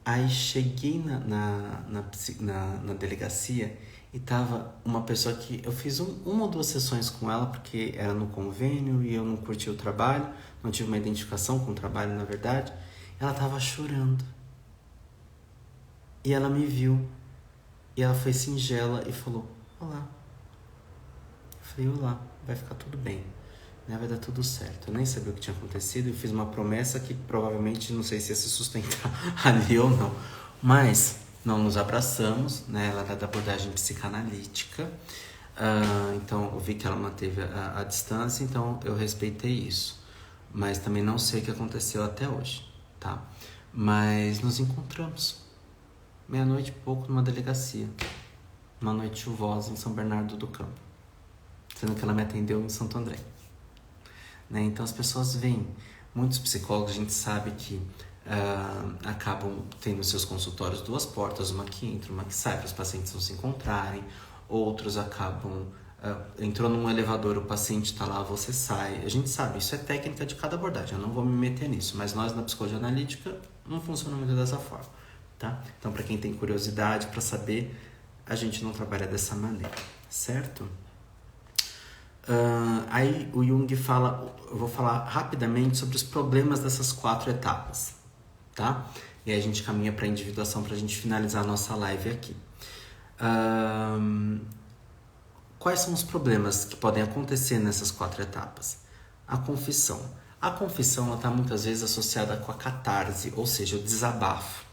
[SPEAKER 1] Aí cheguei na delegacia e tava uma pessoa que eu fiz uma ou duas sessões com ela porque era no convênio e eu não curti o trabalho, não tive uma identificação com o trabalho, na verdade. Ela tava chorando. E ela me viu. E ela foi singela e falou: olá. Eu falei: olá, vai ficar tudo bem, né? Vai dar tudo certo. Eu nem sabia o que tinha acontecido e fiz uma promessa que provavelmente não sei se ia se sustentar ali ou não. Mas não nos abraçamos, né? Ela era da abordagem psicanalítica. Então eu vi que ela manteve a distância, então eu respeitei isso. Mas também não sei o que aconteceu até hoje, tá? Mas nos encontramos 00:30 e pouco numa delegacia, uma noite chuvosa em São Bernardo do Campo, sendo que ela me atendeu em Santo André, né? Então as pessoas veem, muitos psicólogos, a gente sabe que acabam tendo seus consultórios 2 portas, uma que entra, uma que sai, para os pacientes não se encontrarem. Outros acabam, entrou num elevador, o paciente está lá, você sai. A gente sabe, isso é técnica de cada abordagem, eu não vou me meter nisso, mas nós na psicologia analítica não funciona muito dessa forma, tá? Então, para quem tem curiosidade para saber, a gente não trabalha dessa maneira, certo? Aí o Jung fala, eu vou falar rapidamente sobre os problemas dessas 4 etapas, tá? E aí a gente caminha para a individuação para a gente finalizar a nossa live aqui. Quais são os problemas que podem acontecer nessas 4 etapas? A confissão. A confissão está muitas vezes associada com a catarse, ou seja, o desabafo.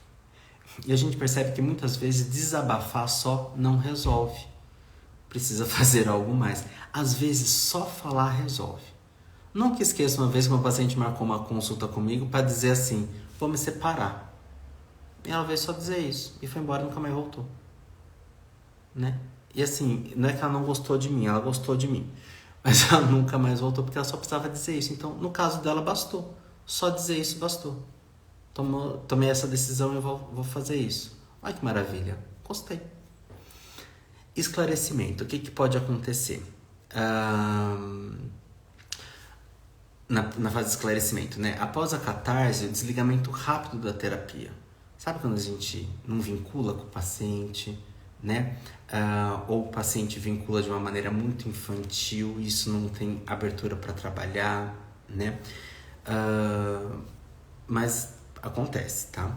[SPEAKER 1] E a gente percebe que muitas vezes desabafar só não resolve. Precisa fazer algo mais. Às vezes só falar resolve. Nunca esqueça uma vez que uma paciente marcou uma consulta comigo para dizer assim, vou me separar. E ela veio só dizer isso e foi embora e nunca mais voltou. Né? E assim, não é que ela não gostou de mim, ela gostou de mim. Mas ela nunca mais voltou porque ela só precisava dizer isso. Então, no caso dela, bastou. Só dizer isso bastou. Tomei essa decisão e eu vou fazer isso. Olha que maravilha. Gostei. Esclarecimento. O que pode acontecer? Na fase de esclarecimento, né? Após a catarse, o desligamento rápido da terapia. Sabe quando a gente não vincula com o paciente, né? Ou o paciente vincula de uma maneira muito infantil, isso não tem abertura para trabalhar, né? Mas acontece, tá?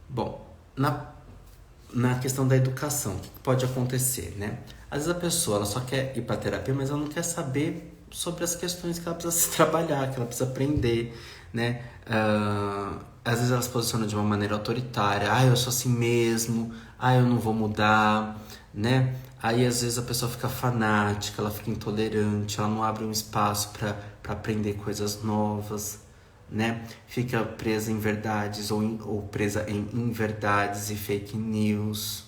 [SPEAKER 1] Bom, na questão da educação, o que pode acontecer, né? Às vezes a pessoa ela só quer ir para terapia, mas ela não quer saber sobre as questões que ela precisa se trabalhar, que ela precisa aprender, né? Às vezes ela se posiciona de uma maneira autoritária, eu sou assim mesmo, eu não vou mudar, né? Aí às vezes a pessoa fica fanática, ela fica intolerante, ela não abre um espaço para aprender coisas novas, né? Fica presa em verdades ou presa em inverdades e fake news,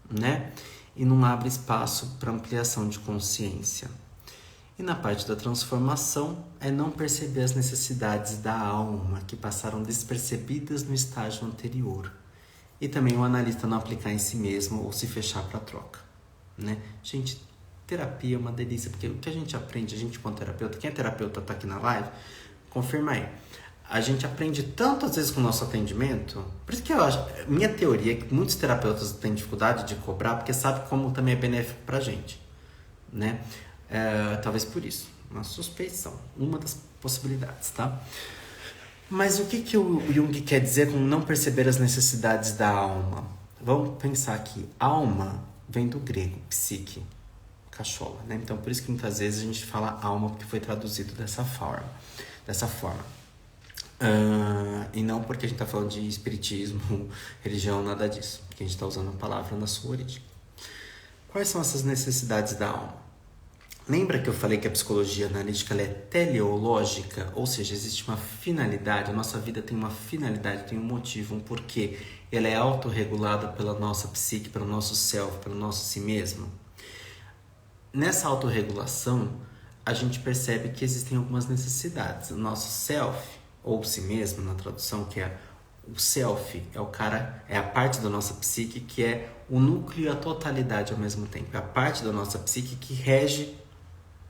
[SPEAKER 1] né? E não abre espaço para ampliação de consciência. E na parte da transformação é não perceber as necessidades da alma que passaram despercebidas no estágio anterior. E também o analista não aplicar em si mesmo ou se fechar para a troca, né? Gente, terapia é uma delícia, porque o que a gente aprende, a gente como terapeuta, quem é terapeuta tá aqui na live, confirma aí. A gente aprende tanto às vezes com o nosso atendimento, por isso que eu acho, minha teoria é que muitos terapeutas têm dificuldade de cobrar, porque sabe como também é benéfico pra gente, né? Talvez por isso, uma suspeição, uma das possibilidades, tá? Mas o que o Jung quer dizer com não perceber as necessidades da alma? Vamos pensar aqui, alma vem do grego, psique, cachola, né? Então por isso que muitas vezes a gente fala alma, porque foi traduzido dessa forma. E não porque a gente está falando de espiritismo, religião, nada disso, porque a gente está usando a palavra na sua origem. Quais são essas necessidades da alma? Lembra que eu falei que a psicologia analítica ela é teleológica? Ou seja, existe uma finalidade, a nossa vida tem uma finalidade, tem um motivo, um porquê. Ela é autorregulada pela nossa psique, pelo nosso self, pelo nosso si mesmo. Nessa autorregulação, a gente percebe que existem algumas necessidades. O nosso self, ou si mesmo, na tradução, que é o self, é a parte da nossa psique que é o núcleo e a totalidade ao mesmo tempo. É a parte da nossa psique que rege,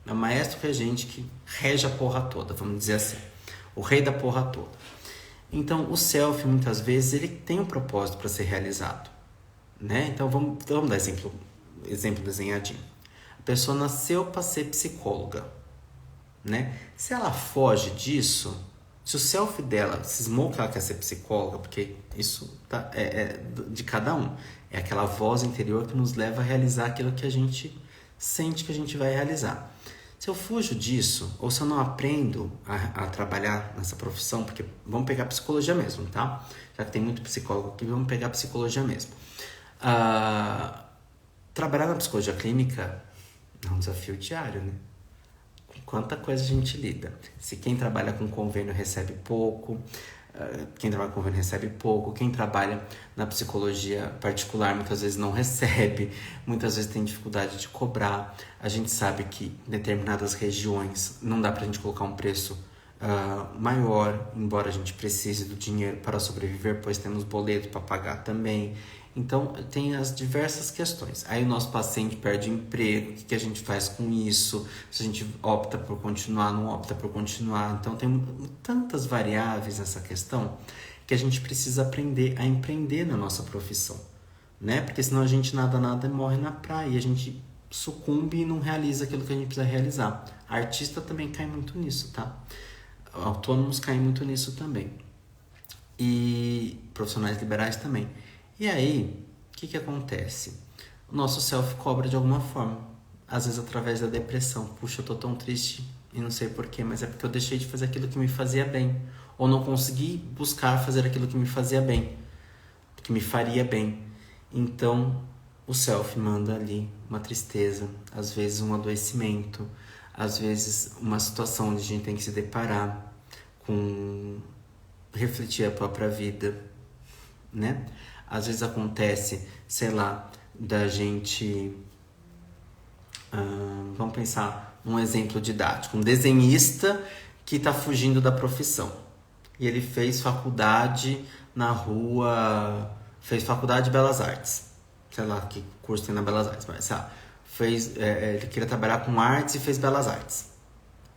[SPEAKER 1] é o maestro regente que rege a porra toda, vamos dizer assim. O rei da porra toda. Então, o self, muitas vezes, ele tem um propósito para ser realizado, né? Então, vamos dar exemplo desenhadinho. A pessoa nasceu para ser psicóloga, né? Se ela foge disso, se o self dela cismou que ela quer ser psicóloga, porque isso é de cada um, é aquela voz interior que nos leva a realizar aquilo que a gente sente que a gente vai realizar. Se eu fujo disso, ou se eu não aprendo a trabalhar nessa profissão, porque vamos pegar psicologia mesmo, tá? Já que tem muito psicólogo aqui, vamos pegar psicologia mesmo. Trabalhar na psicologia clínica é um desafio diário, né? Com quanta coisa a gente lida. Se quem trabalha com convênio recebe pouco, quem trabalha com convênio recebe pouco, quem trabalha na psicologia particular muitas vezes não recebe, muitas vezes tem dificuldade de cobrar. A gente sabe que em determinadas regiões não dá pra gente colocar um preço maior, embora a gente precise do dinheiro para sobreviver, pois temos boleto para pagar também. Então, tem as diversas questões. Aí o nosso paciente perde o emprego, o que a gente faz com isso? Se a gente opta por continuar, não opta por continuar. Então, tem tantas variáveis nessa questão que a gente precisa aprender a empreender na nossa profissão, né? Porque senão a gente nada e morre na praia. E a gente sucumbe e não realiza aquilo que a gente precisa realizar. A artista também cai muito nisso, tá? Autônomos caem muito nisso também. E profissionais liberais também. E aí, o que acontece? O nosso self cobra de alguma forma. Às vezes através da depressão. Puxa, eu tô tão triste e não sei porquê, mas é porque eu deixei de fazer aquilo que me fazia bem. Ou não consegui buscar fazer aquilo que me fazia bem. Que me faria bem. Então, o self manda ali uma tristeza, às vezes um adoecimento, às vezes uma situação onde a gente tem que se deparar com refletir a própria vida, né? Às vezes acontece, sei lá, da gente... vamos pensar num exemplo didático. Um desenhista que está fugindo da profissão. E ele fez faculdade na rua... Fez faculdade de Belas Artes. Sei lá que curso tem na Belas Artes, mas sabe? Ele queria trabalhar com artes e fez Belas Artes.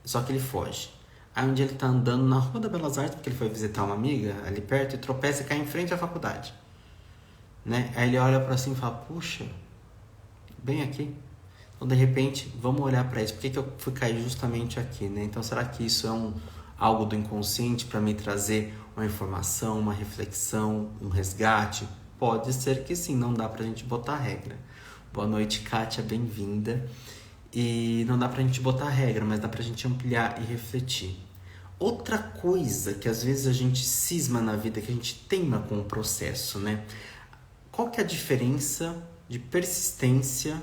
[SPEAKER 1] Só que ele foge. Aí um dia ele tá andando na rua da Belas Artes, porque ele foi visitar uma amiga ali perto, e tropeça e cai em frente à faculdade. Né? Aí ele olha pra cima e fala, puxa, bem aqui. Então de repente, vamos olhar pra isso. Por que eu fui cair justamente aqui? Né? Então será que isso é algo do inconsciente para me trazer uma informação, uma reflexão, um resgate? Pode ser que sim, não dá pra gente botar regra. Boa noite, Kátia, bem-vinda. E não dá pra gente botar regra, mas dá pra gente ampliar e refletir. Outra coisa que às vezes a gente cisma na vida, que a gente teima com o processo, né? Qual que é a diferença de persistência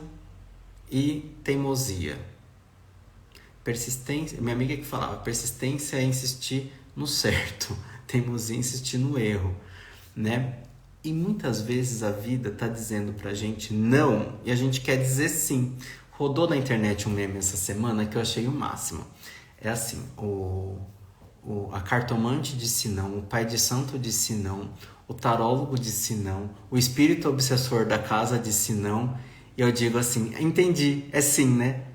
[SPEAKER 1] e teimosia? Persistência, minha amiga que falava, persistência é insistir no certo, teimosia é insistir no erro, né? E muitas vezes a vida tá dizendo pra gente não e a gente quer dizer sim. Rodou na internet um meme essa semana que eu achei o máximo. É assim, a cartomante disse não, o pai de santo disse não, o tarólogo disse não, o espírito obsessor da casa disse não. E eu digo assim, entendi, é sim, né?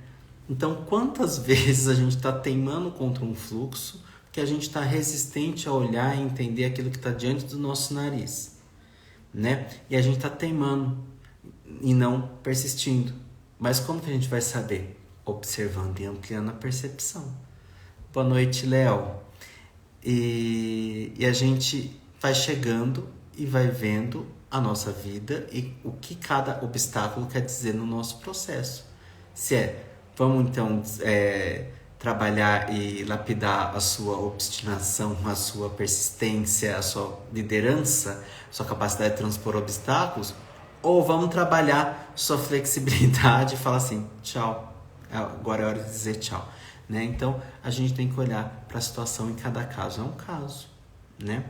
[SPEAKER 1] Então, quantas vezes a gente está teimando contra um fluxo que a gente está resistente a olhar e entender aquilo que está diante do nosso nariz, né? E a gente está teimando e não persistindo. Mas como que a gente vai saber? Observando e ampliando a percepção. Boa noite, Léo. E a gente vai chegando e vai vendo a nossa vida e o que cada obstáculo quer dizer no nosso processo. Vamos então trabalhar e lapidar a sua obstinação, a sua persistência, a sua liderança, a sua capacidade de transpor obstáculos, ou vamos trabalhar sua flexibilidade e falar assim, tchau, agora é hora de dizer tchau, né? Então a gente tem que olhar para a situação em cada caso, é um caso, né?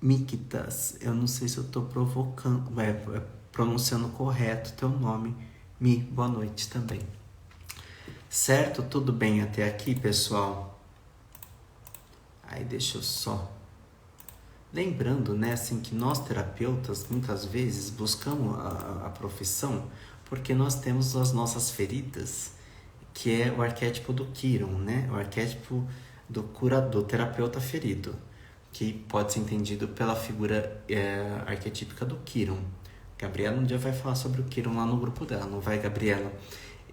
[SPEAKER 1] Mikitas, eu não sei se eu tô pronunciando correto teu nome. Mi, boa noite também. Certo? Tudo bem até aqui, pessoal? Aí deixa eu só... Lembrando, né, assim, que nós terapeutas, muitas vezes, buscamos a profissão porque nós temos as nossas feridas, que é o arquétipo do Kiron, né? O arquétipo do curador, terapeuta ferido, que pode ser entendido pela figura arquetípica do Kiron. Gabriela um dia vai falar sobre o Kiron lá no grupo dela, não vai, Gabriela?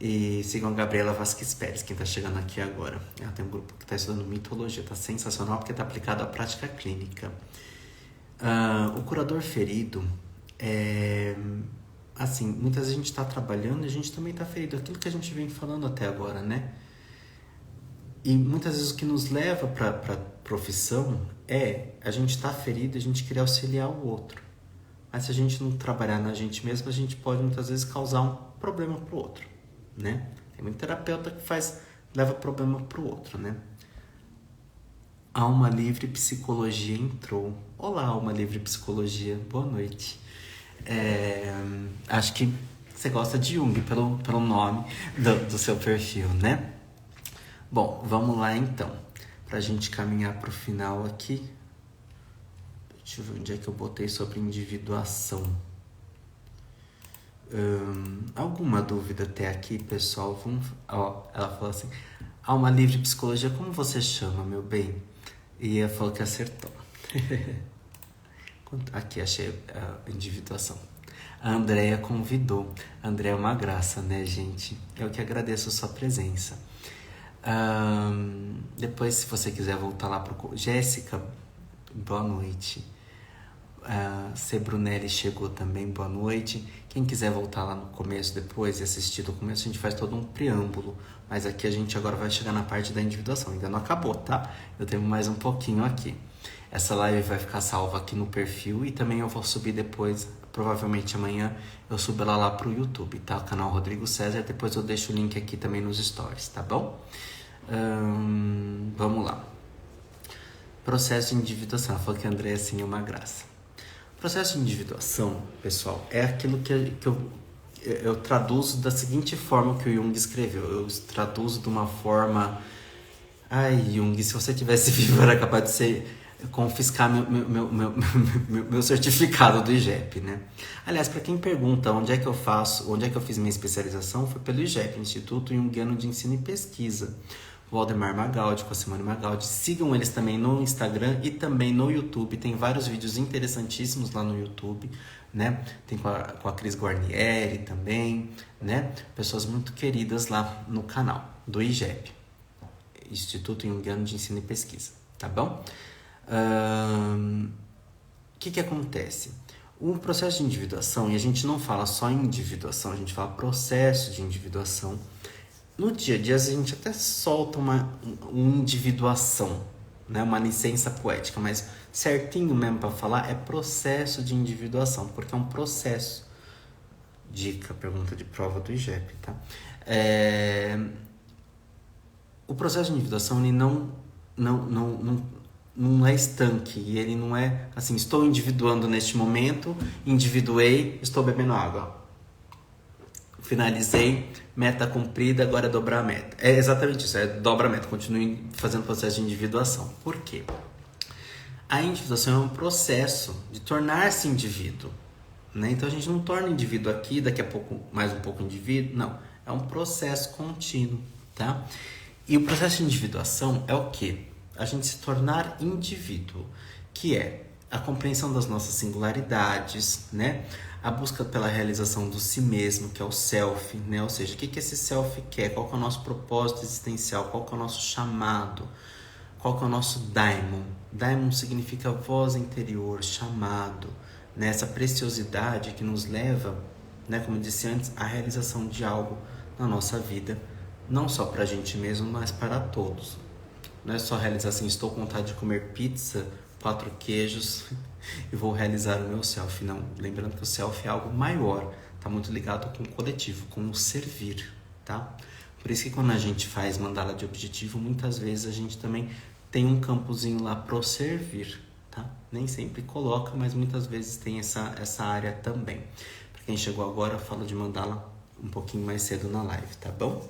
[SPEAKER 1] E sigam a Gabriela Vasquez Pérez, quem tá chegando aqui agora. Ela tem um grupo que tá estudando mitologia, tá sensacional porque tá aplicado à prática clínica. O curador ferido assim, muitas vezes a gente tá trabalhando e a gente também tá ferido, aquilo que a gente vem falando até agora, né? E muitas vezes o que nos leva pra profissão a gente tá ferido e a gente querer auxiliar o outro. Mas se a gente não trabalhar na gente mesmo, a gente pode muitas vezes causar um problema pro outro, né? Tem muito terapeuta que leva problema pro outro, né? Alma Livre Psicologia entrou. Olá, Alma Livre Psicologia, boa noite. Acho que você gosta de Jung pelo nome do seu perfil, né? Bom, vamos lá então, pra gente caminhar pro final aqui. Deixa eu ver onde é que eu botei sobre individuação. Alguma dúvida até aqui, pessoal? Ela falou assim, Alma Livre Psicologia, como você chama, meu bem? E ela falou que acertou. Aqui, achei a individuação. A Andrea convidou. A Andrea é uma graça, né, gente? Eu que agradeço a sua presença. Depois, se você quiser voltar lá pro... Jéssica, boa noite. C. Brunelli chegou também, boa noite. Quem quiser voltar lá no começo depois e assistir do começo, a gente faz todo um preâmbulo. Mas aqui a gente agora vai chegar na parte da individuação. Ainda não acabou, tá? Eu tenho mais um pouquinho aqui. Essa live vai ficar salva aqui no perfil e também eu vou subir depois, provavelmente amanhã, eu subo ela lá pro YouTube, tá? O canal Rodrigo César. Depois eu deixo o link aqui também nos stories, tá bom? Vamos lá. Processo de individuação. Ela falou que a André assim é uma graça. Processo de individuação, pessoal, é aquilo que eu traduzo da seguinte forma que o Jung escreveu. Eu traduzo de uma forma... Ai, Jung, se você tivesse vivo, era capaz de ser... confiscar meu certificado do IGEP, né? Aliás, para quem pergunta onde é que eu fiz minha especialização, foi pelo IGEP, Instituto Jungiano de Ensino e Pesquisa. O Waldemar Magaldi, com a Simone Magaldi. Sigam eles também no Instagram e também no YouTube. Tem vários vídeos interessantíssimos lá no YouTube, né? Tem com a Cris Guarnieri também, né? Pessoas muito queridas lá no canal do IGEP, Instituto Jungiano de Ensino e Pesquisa, tá bom? Que acontece? O processo de individuação, e a gente não fala só em individuação, a gente fala processo de individuação. No dia a dia a gente até solta uma individuação, né? Uma licença poética, mas certinho mesmo para falar é processo de individuação, porque é um processo. Dica, pergunta de prova do IGEP, tá? O processo de individuação ele não é estanque, e ele não é assim, estou individuando neste momento, individuei, estou bebendo água. Finalizei, meta cumprida, agora é dobrar a meta. É exatamente isso, dobra a meta, continue fazendo o processo de individuação. Por quê? A individuação é um processo de tornar-se indivíduo, né? Então a gente não torna indivíduo aqui, daqui a pouco mais um pouco indivíduo, não. É um processo contínuo, tá? E o processo de individuação é o quê? A gente se tornar indivíduo, que é a compreensão das nossas singularidades, né? A busca pela realização do si mesmo, que é o self, né? Ou seja, o que esse self quer? Qual que é o nosso propósito existencial? Qual que é o nosso chamado? Qual que é o nosso daimon? Daimon significa voz interior, chamado, né? Essa preciosidade que nos leva, né? Como eu disse antes, à realização de algo na nossa vida, não só para a gente mesmo, mas para todos. Não é só realizar assim, estou com vontade de comer pizza, 4 queijos e vou realizar o meu self. Não, lembrando que o self é algo maior, está muito ligado com o coletivo, com o servir, tá? Por isso que quando a gente faz mandala de objetivo, muitas vezes a gente também tem um campozinho lá pro servir, tá? Nem sempre coloca, mas muitas vezes tem essa área também. Para quem chegou agora, eu falo de mandala um pouquinho mais cedo na live, tá bom?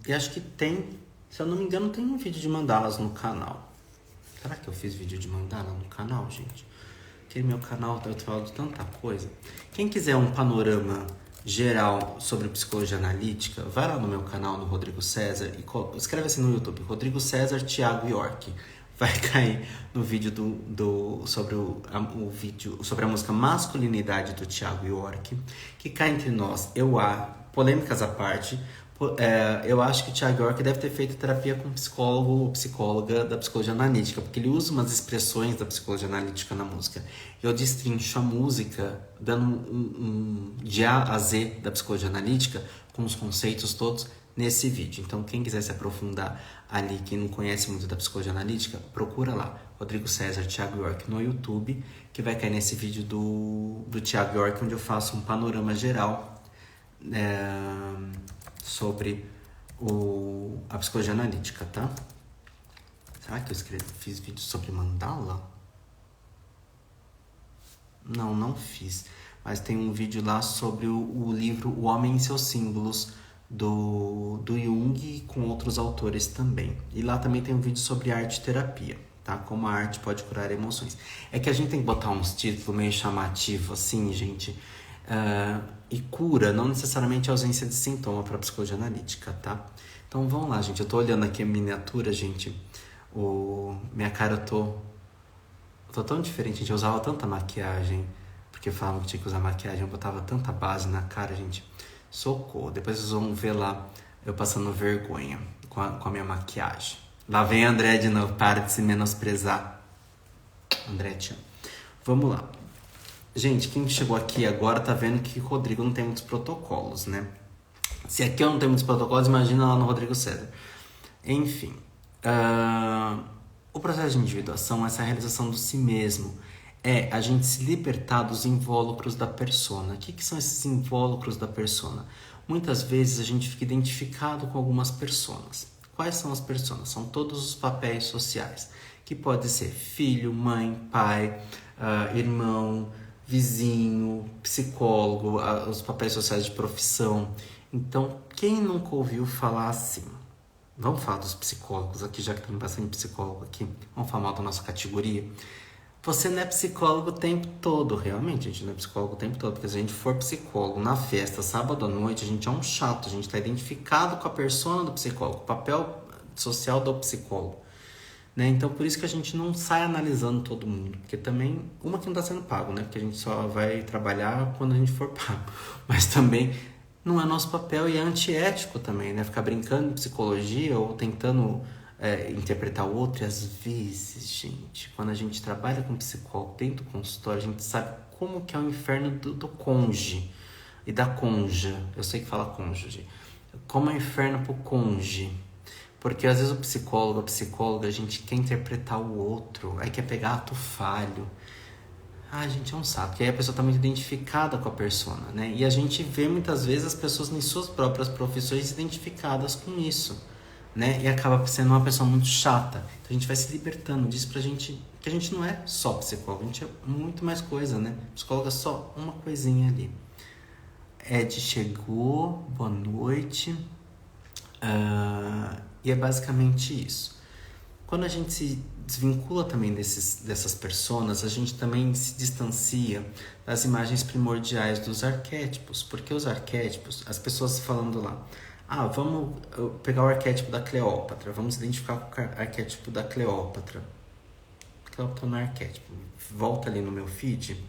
[SPEAKER 1] E acho que tem, se eu não me engano, tem um vídeo de mandalas no canal. Será que eu fiz vídeo de mandala no canal, gente? Porque meu canal eu falo de tanta coisa. Quem quiser um panorama geral sobre psicologia analítica, vai lá no meu canal, no Rodrigo César, e escreve assim no YouTube, Rodrigo César Thiago York. Vai cair no vídeo sobre o vídeo sobre a música Masculinidade do Thiago York, que cá entre nós, polêmicas à parte, eu acho que o Thiago York deve ter feito terapia com psicólogo ou psicóloga da psicologia analítica, porque ele usa umas expressões da psicologia analítica na música. Eu destrincho a música dando de A a Z da psicologia analítica, com os conceitos todos, nesse vídeo. Então, quem quiser se aprofundar ali, quem não conhece muito da psicologia analítica, procura lá, Rodrigo César Thiago York no YouTube, que vai cair nesse vídeo do Thiago York, onde eu faço um panorama geral sobre a psicologia analítica, tá? Será que eu fiz vídeo sobre mandala? Não fiz. Mas tem um vídeo lá sobre o livro O Homem e Seus Símbolos, do Jung, com outros autores também. E lá também tem um vídeo sobre arte e terapia, tá? Como a arte pode curar emoções. É que a gente tem que botar uns títulos meio chamativos assim, gente. E cura, não necessariamente ausência de sintoma para psicologia analítica, tá? Então vamos lá, gente. Eu tô olhando aqui a miniatura, gente. Minha cara, eu tô tão diferente, gente. Eu usava tanta maquiagem. porque falavam que tinha que usar maquiagem, eu botava tanta base na cara, gente, socorro. Depois vocês vão ver lá, eu passando vergonha com a minha maquiagem. Lá vem a André de novo, para de se menosprezar. André, te amo. Vamos lá. Gente, quem chegou aqui agora tá vendo que o Rodrigo não tem muitos protocolos, né? Se aqui eu não tenho muitos protocolos, imagina lá no Rodrigo César. Enfim, o processo de individuação é essa realização do si mesmo. É a gente se libertar dos invólucros da persona. O que são esses invólucros da persona? Muitas vezes a gente fica identificado com algumas personas. Quais são as personas? São todos os papéis sociais, que pode ser filho, mãe, pai, irmão, vizinho, psicólogo, os papéis sociais de profissão. Então, quem nunca ouviu falar assim? Vamos falar dos psicólogos aqui, já que tem bastante psicólogo aqui. Vamos falar da nossa categoria. Você não é psicólogo o tempo todo, realmente, a gente não é psicólogo o tempo todo. Porque se a gente for psicólogo na festa, sábado à noite, a gente é um chato, a gente está identificado com a persona do psicólogo, o papel social do psicólogo. Né? Então, por isso que a gente não sai analisando todo mundo. Porque também, uma que não está sendo pago, né? Porque a gente só vai trabalhar quando a gente for pago. Mas também não é nosso papel e é antiético também, né? Ficar brincando de psicologia ou tentando interpretar o outro. E às vezes, gente, quando a gente trabalha com psicólogo dentro do consultório, a gente sabe como que é o inferno do cônjuge e da conja. Eu sei que fala cônjuge. Como é o inferno pro cônjuge. Porque às vezes o psicólogo, a psicóloga, a gente quer interpretar o outro, aí quer pegar ato falho. Gente, é um saco. E aí a pessoa está muito identificada com a persona, né? E a gente vê muitas vezes as pessoas em suas próprias profissões identificadas com isso, né? E acaba sendo uma pessoa muito chata. Então a gente vai se libertando disso pra gente, que a gente não é só psicólogo, a gente é muito mais coisa, né? Psicólogo é só uma coisinha ali. Ed chegou, boa noite. E é basicamente isso. Quando a gente se desvincula também dessas personas, a gente também se distancia das imagens primordiais dos arquétipos. Porque os arquétipos, as pessoas falando lá, vamos pegar o arquétipo da Cleópatra, vamos identificar com o arquétipo da Cleópatra. Cleópatra não é arquétipo. Volta ali no meu feed,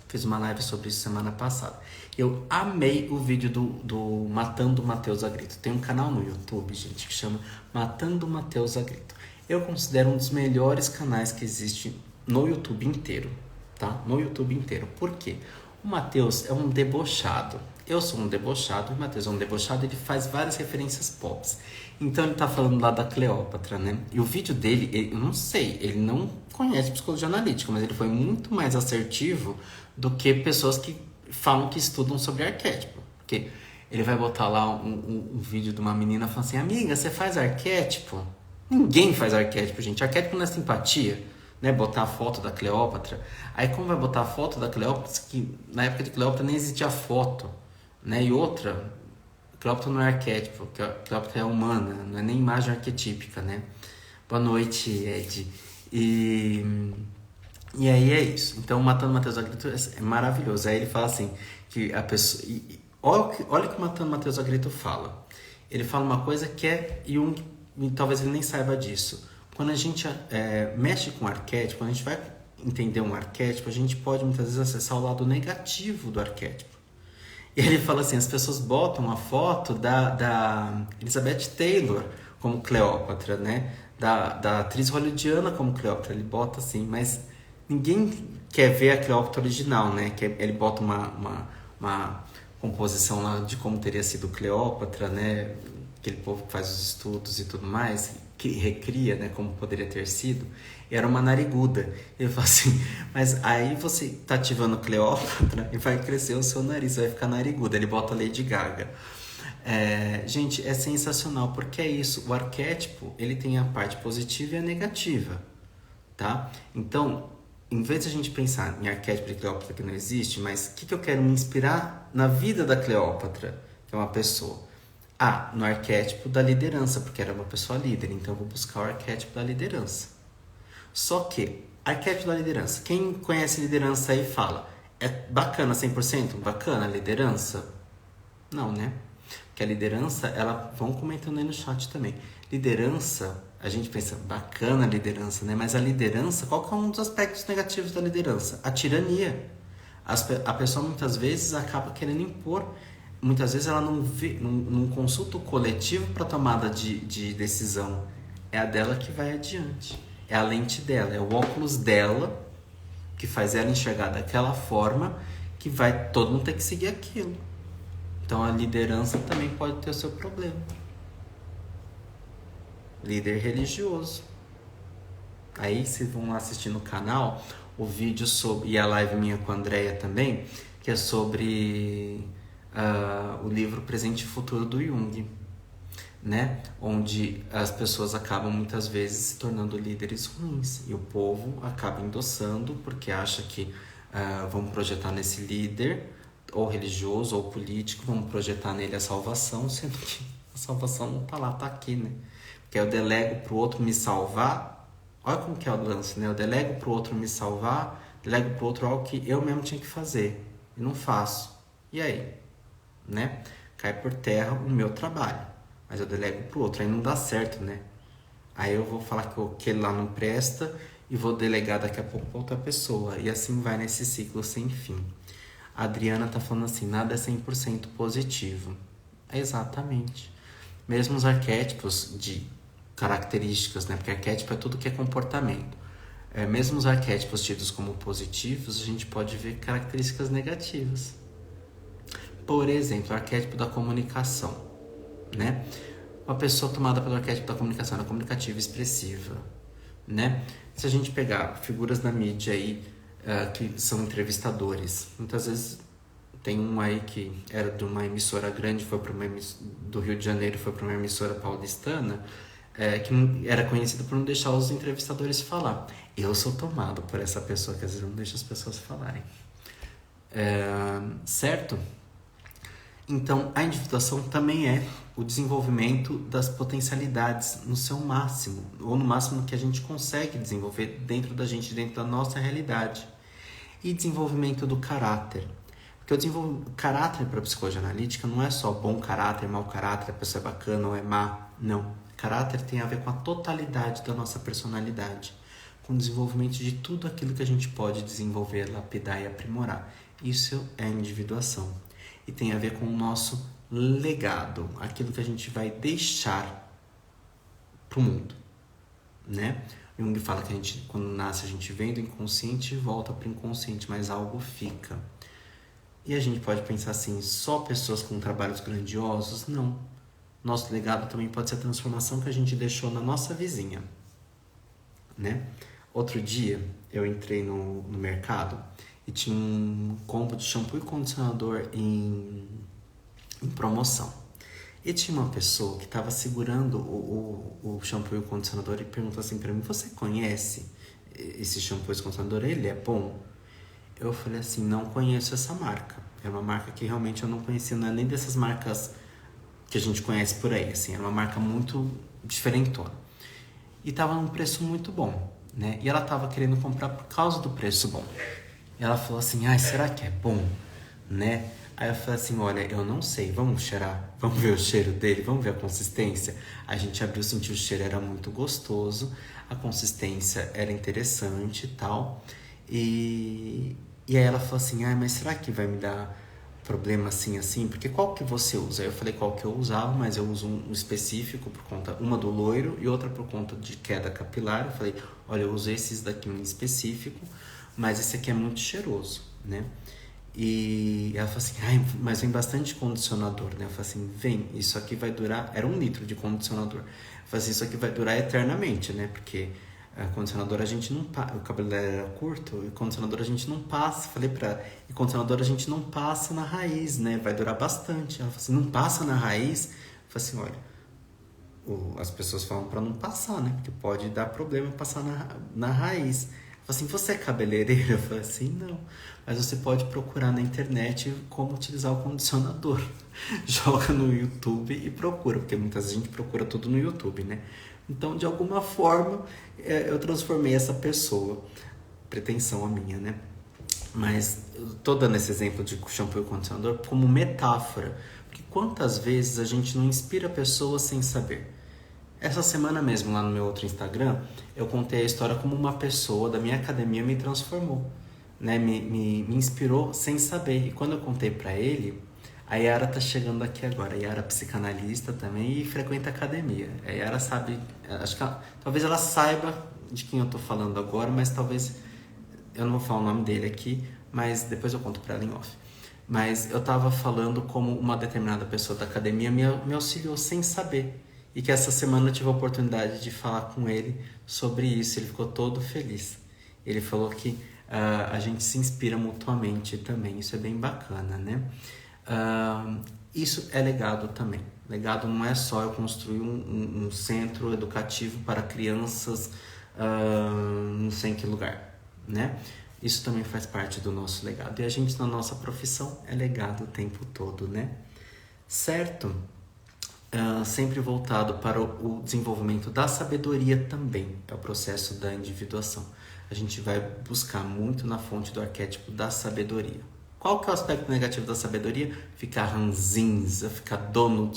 [SPEAKER 1] fiz uma live sobre isso semana passada. Eu amei o vídeo do Matando o Matheus Agrito. Tem um canal no YouTube, gente, que chama Matando o Matheus Agrito. Eu considero um dos melhores canais que existe no YouTube inteiro, tá? No YouTube inteiro. Por quê? O Matheus é um debochado. Eu sou um debochado, o Matheus é um debochado, ele faz várias referências pop. Então ele tá falando lá da Cleópatra, né? E o vídeo dele, eu não sei, ele não conhece psicologia analítica, mas ele foi muito mais assertivo do que pessoas que falam que estudam sobre arquétipo. Porque ele vai botar lá um vídeo de uma menina falando assim, amiga, você faz arquétipo? Ninguém faz arquétipo, gente. Arquétipo não é simpatia, né? Botar a foto da Cleópatra. Aí como vai botar a foto da Cleópatra, que na época de Cleópatra nem existia foto, né? E outra, Cleópatra não é arquétipo, Cleópatra é humana, não é nem imagem arquetípica, né? Boa noite, Ed. E aí é isso. Então, Matando Matheus Agrito é maravilhoso. Aí ele fala assim, que a pessoa... olha o que o Matando Matheus Agrito fala. Ele fala uma coisa que é Jung, e talvez ele nem saiba disso. Quando a gente mexe com arquétipo, quando a gente vai entender um arquétipo, a gente pode muitas vezes acessar o lado negativo do arquétipo. E ele fala assim, as pessoas botam a foto da Elizabeth Taylor como Cleópatra, né? Da atriz hollywoodiana como Cleópatra. Ele bota assim, mas ninguém quer ver a Cleópatra original, né? Ele bota uma composição lá de como teria sido Cleópatra, né? Aquele povo que faz os estudos e tudo mais, que recria, né, como poderia ter sido, era uma nariguda. Ele fala assim, mas aí você tá ativando Cleópatra e vai crescer o seu nariz, vai ficar nariguda. Ele bota Lady Gaga. Gente, é sensacional, porque é isso, o arquétipo, ele tem a parte positiva e a negativa, tá? Então, em vez de a gente pensar em arquétipo de Cleópatra que não existe, mas o que eu quero me inspirar na vida da Cleópatra, que é uma pessoa? No arquétipo da liderança, porque era uma pessoa líder, então eu vou buscar o arquétipo da liderança. Só que, arquétipo da liderança, quem conhece liderança aí fala, é bacana 100%? Bacana a liderança? Não, né? Porque a liderança, vão comentando aí no chat também. Liderança, a gente pensa, bacana a liderança, né? Mas a liderança, qual que é um dos aspectos negativos da liderança? A tirania. A pessoa muitas vezes acaba querendo impor, muitas vezes ela não vê, não consulta o coletivo para tomada de decisão. É a dela que vai adiante. É a lente dela, é o óculos dela que faz ela enxergar daquela forma que vai todo mundo ter que seguir aquilo. Então a liderança também pode ter o seu problema. Líder religioso. Aí vocês vão lá assistir no canal o vídeo sobre, e a live minha com a Andrea também, que é sobre o livro Presente e Futuro do Jung, né? Onde as pessoas acabam muitas vezes se tornando líderes ruins e o povo acaba endossando porque acha que vamos projetar nesse líder, ou religioso ou político, vamos projetar nele a salvação, sendo que a salvação não tá lá, tá aqui, né? Porque eu delego pro outro me salvar. Olha como que é o lance, né? Eu delego pro outro me salvar, delego pro outro algo que eu mesmo tinha que fazer e não faço. E aí? Né? Cai por terra o meu trabalho, mas eu delego pro outro, aí não dá certo, né? Aí eu vou falar que aquele lá não presta e vou delegar daqui a pouco pra outra pessoa. E assim vai nesse ciclo sem fim. A Adriana tá falando assim, nada é 100% positivo. Exatamente. Mesmo os arquétipos de características, né? Porque arquétipo é tudo que é comportamento. Mesmo os arquétipos tidos como positivos, a gente pode ver características negativas. Por exemplo, o arquétipo da comunicação, né? Uma pessoa tomada pelo arquétipo da comunicação, ela é comunicativa e expressiva, né? Se a gente pegar figuras da mídia aí, que são entrevistadores, muitas vezes tem um aí que era de uma emissora grande, do Rio de Janeiro, foi para uma emissora paulistana, que era conhecida por não deixar os entrevistadores falar. Eu sou tomado por essa pessoa que às vezes não deixa as pessoas falarem. Certo? Então, a individuação também é o desenvolvimento das potencialidades no seu máximo, ou no máximo que a gente consegue desenvolver dentro da gente, dentro da nossa realidade. E desenvolvimento do caráter. Porque o caráter para a psicologia analítica não é só bom caráter, mau caráter, a pessoa é bacana ou é má. Não. Caráter tem a ver com a totalidade da nossa personalidade, com o desenvolvimento de tudo aquilo que a gente pode desenvolver, lapidar e aprimorar. Isso é a individuação. E tem a ver com o nosso legado, aquilo que a gente vai deixar para o mundo, né? Jung fala que a gente, quando nasce, a gente vem do inconsciente e volta para o inconsciente, mas algo fica. E a gente pode pensar assim, só pessoas com trabalhos grandiosos? Não. Nosso legado também pode ser a transformação que a gente deixou na nossa vizinha, né? Outro dia, eu entrei no mercado e tinha um combo de shampoo e condicionador em promoção. E tinha uma pessoa que estava segurando o shampoo e o condicionador e perguntou assim para mim, você conhece esse shampoo e esse condicionador? Ele é bom? Eu falei assim, não conheço essa marca. É uma marca que realmente eu não conhecia, não é nem dessas marcas que a gente conhece por aí, assim, era uma marca muito diferentona. E tava num preço muito bom, né? E ela tava querendo comprar por causa do preço bom. E ela falou assim, será que é bom, né? Aí eu falei assim, olha, eu não sei, vamos cheirar, vamos ver o cheiro dele, vamos ver a consistência. A gente abriu, sentiu o cheiro, era muito gostoso, a consistência era interessante e tal. E aí ela falou assim, mas será que vai me dar problema assim? Porque qual que você usa? Aí eu falei qual que eu usava, mas eu uso um específico por conta, uma do loiro e outra por conta de queda capilar. Eu falei, olha, eu uso esses daqui em específico, mas esse aqui é muito cheiroso, né? E ela falou assim, mas vem bastante condicionador, né? Eu falei assim, vem, isso aqui vai durar, era 1 litro de condicionador. Eu falei assim, isso aqui vai durar eternamente, né? Porque condicionador a gente não passa, o cabelo dela era curto, e condicionador a gente não passa, e condicionador a gente não passa na raiz, né? Vai durar bastante. Ela falou assim, não passa na raiz? Eu falei assim, olha, as pessoas falam pra não passar, né? Porque pode dar problema passar na raiz. Ela falou assim, você é cabeleireira? Eu falei assim, não. Mas você pode procurar na internet como utilizar o condicionador. Joga no YouTube e procura, porque muitas gente procura tudo no YouTube, né? Então, de alguma forma, eu transformei essa pessoa. Pretensão a minha, né? Mas eu tô dando esse exemplo de shampoo e condicionador como metáfora. Porque quantas vezes a gente não inspira pessoas sem saber? Essa semana mesmo, lá no meu outro Instagram, eu contei a história como uma pessoa da minha academia me transformou. né, me inspirou sem saber. E quando eu contei para ele, a Yara tá chegando aqui agora. A Yara é psicanalista também e frequenta academia. A Yara sabe, acho que talvez ela saiba de quem eu tô falando agora, mas talvez eu não vou falar o nome dele aqui, mas depois eu conto para ela em off. Mas eu tava falando como uma determinada pessoa da academia me auxiliou sem saber. E que essa semana eu tive a oportunidade de falar com ele sobre isso. Ele ficou todo feliz. Ele falou que a gente se inspira mutuamente também. Isso é bem bacana, né? Isso é legado também. Legado não é só eu construir um centro educativo para crianças não sei em que lugar, né? Isso também faz parte do nosso legado. E a gente, na nossa profissão, é legado o tempo todo, né? Certo? Sempre voltado para o desenvolvimento da sabedoria também. É o processo da individuação. A gente vai buscar muito na fonte do arquétipo da sabedoria. Qual que é o aspecto negativo da sabedoria? Ficar ranzinza, ficar dono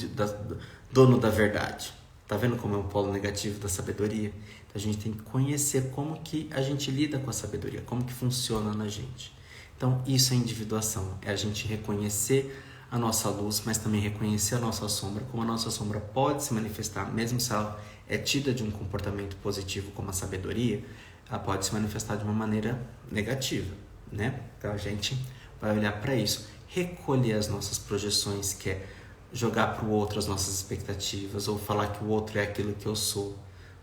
[SPEAKER 1] da verdade. Tá vendo como é um polo negativo da sabedoria? Então a gente tem que conhecer como que a gente lida com a sabedoria, como que funciona na gente. Então isso é individuação, é a gente reconhecer a nossa luz, mas também reconhecer a nossa sombra, como a nossa sombra pode se manifestar, mesmo se ela é tida de um comportamento positivo como a sabedoria, ela pode se manifestar de uma maneira negativa, né? Então a gente vai olhar para isso, recolher as nossas projeções, que é jogar para o outro as nossas expectativas ou falar que o outro é aquilo que eu sou,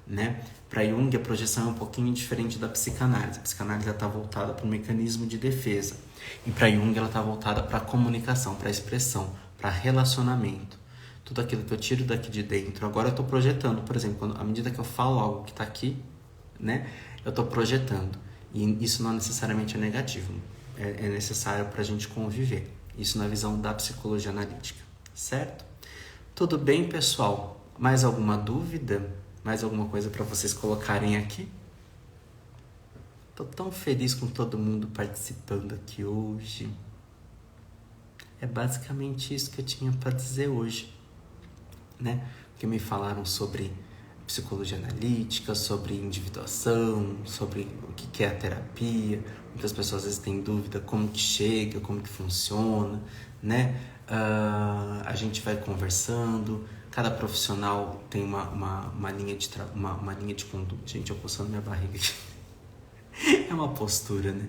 [SPEAKER 1] né? Para Jung a projeção é um pouquinho diferente da psicanálise. A psicanálise está voltada para um mecanismo de defesa e para Jung ela está voltada para a comunicação, para a expressão, para relacionamento. Tudo aquilo que eu tiro daqui de dentro, agora eu estou projetando, por exemplo, à medida que eu falo algo que está aqui, né? Eu estou projetando e isso não necessariamente é negativo. É necessário para a gente conviver. Isso na visão da psicologia analítica, certo? Tudo bem, pessoal? Mais alguma dúvida? Mais alguma coisa para vocês colocarem aqui? Tô tão feliz com todo mundo participando aqui hoje. É basicamente isso que eu tinha para dizer hoje, né? Porque me falaram sobre psicologia analítica, sobre individuação, sobre o que é a terapia. Muitas pessoas às vezes têm dúvida como que chega, como que funciona, né? A gente vai conversando, cada profissional tem uma linha de conduta. Gente, eu coçando minha barriga aqui. É uma postura, né?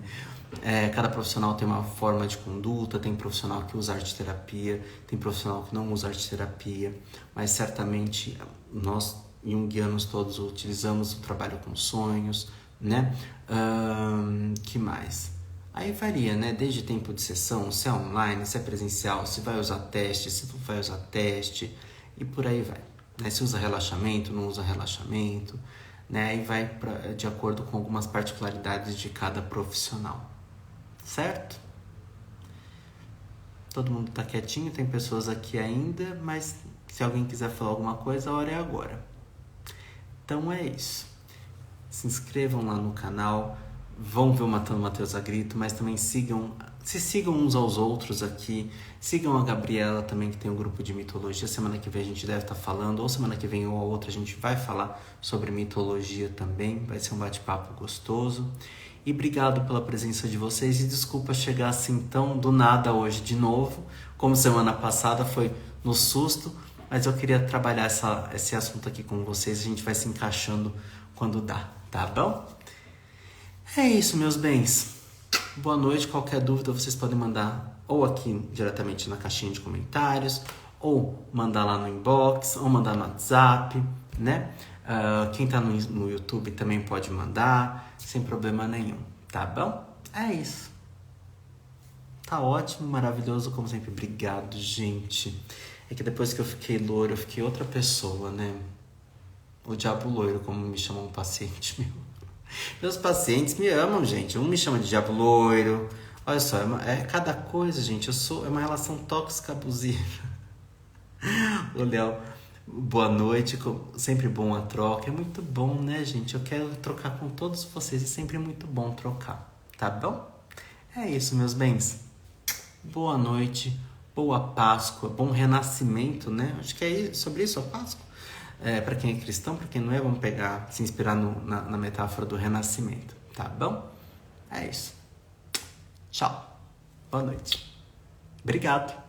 [SPEAKER 1] Cada profissional tem uma forma de conduta, tem profissional que usa arte-terapia, tem profissional que não usa arte-terapia, mas certamente nós junguianos todos utilizamos o trabalho com sonhos, né? Que mais? Aí varia, né? Desde tempo de sessão, se é online, se é presencial, se vai usar teste, se não vai usar teste, e por aí vai, né? Se usa relaxamento, não usa relaxamento, né? Aí vai de acordo com algumas particularidades de cada profissional, certo? Todo mundo tá quietinho, tem pessoas aqui ainda, mas se alguém quiser falar alguma coisa, a hora é agora. Então é isso. Se inscrevam lá no canal, vão ver o Matando Matheus a Grito, mas também sigam uns aos outros aqui. Sigam a Gabriela também, que tem um grupo de mitologia. Semana que vem a gente deve estar falando, ou semana que vem ou a outra a gente vai falar sobre mitologia também. Vai ser um bate-papo gostoso. E obrigado pela presença de vocês. E desculpa chegar assim tão do nada hoje de novo, como semana passada foi no susto. Mas eu queria trabalhar esse assunto aqui com vocês. A gente vai se encaixando quando dá, tá bom? É isso, meus bens. Boa noite. Qualquer dúvida vocês podem mandar ou aqui diretamente na caixinha de comentários, ou mandar lá no inbox, ou mandar no WhatsApp, né? Quem tá no YouTube também pode mandar, sem problema nenhum, tá bom? É isso. Tá ótimo, maravilhoso, como sempre. Obrigado, gente. É que depois que eu fiquei loiro, eu fiquei outra pessoa, né? O diabo loiro, como me chama um paciente meu. Meus pacientes me amam, gente. Um me chama de diabo loiro. Olha só, é cada coisa, gente. É uma relação tóxica, abusiva. O Léo, boa noite. Sempre bom a troca. É muito bom, né, gente? Eu quero trocar com todos vocês. É sempre muito bom trocar, tá bom? É isso, meus bens. Boa noite. Boa Páscoa, bom renascimento, né? Acho que é sobre isso a Páscoa. Para quem é cristão, para quem não é, vamos se inspirar na metáfora do renascimento, tá bom? É isso. Tchau. Boa noite. Obrigado.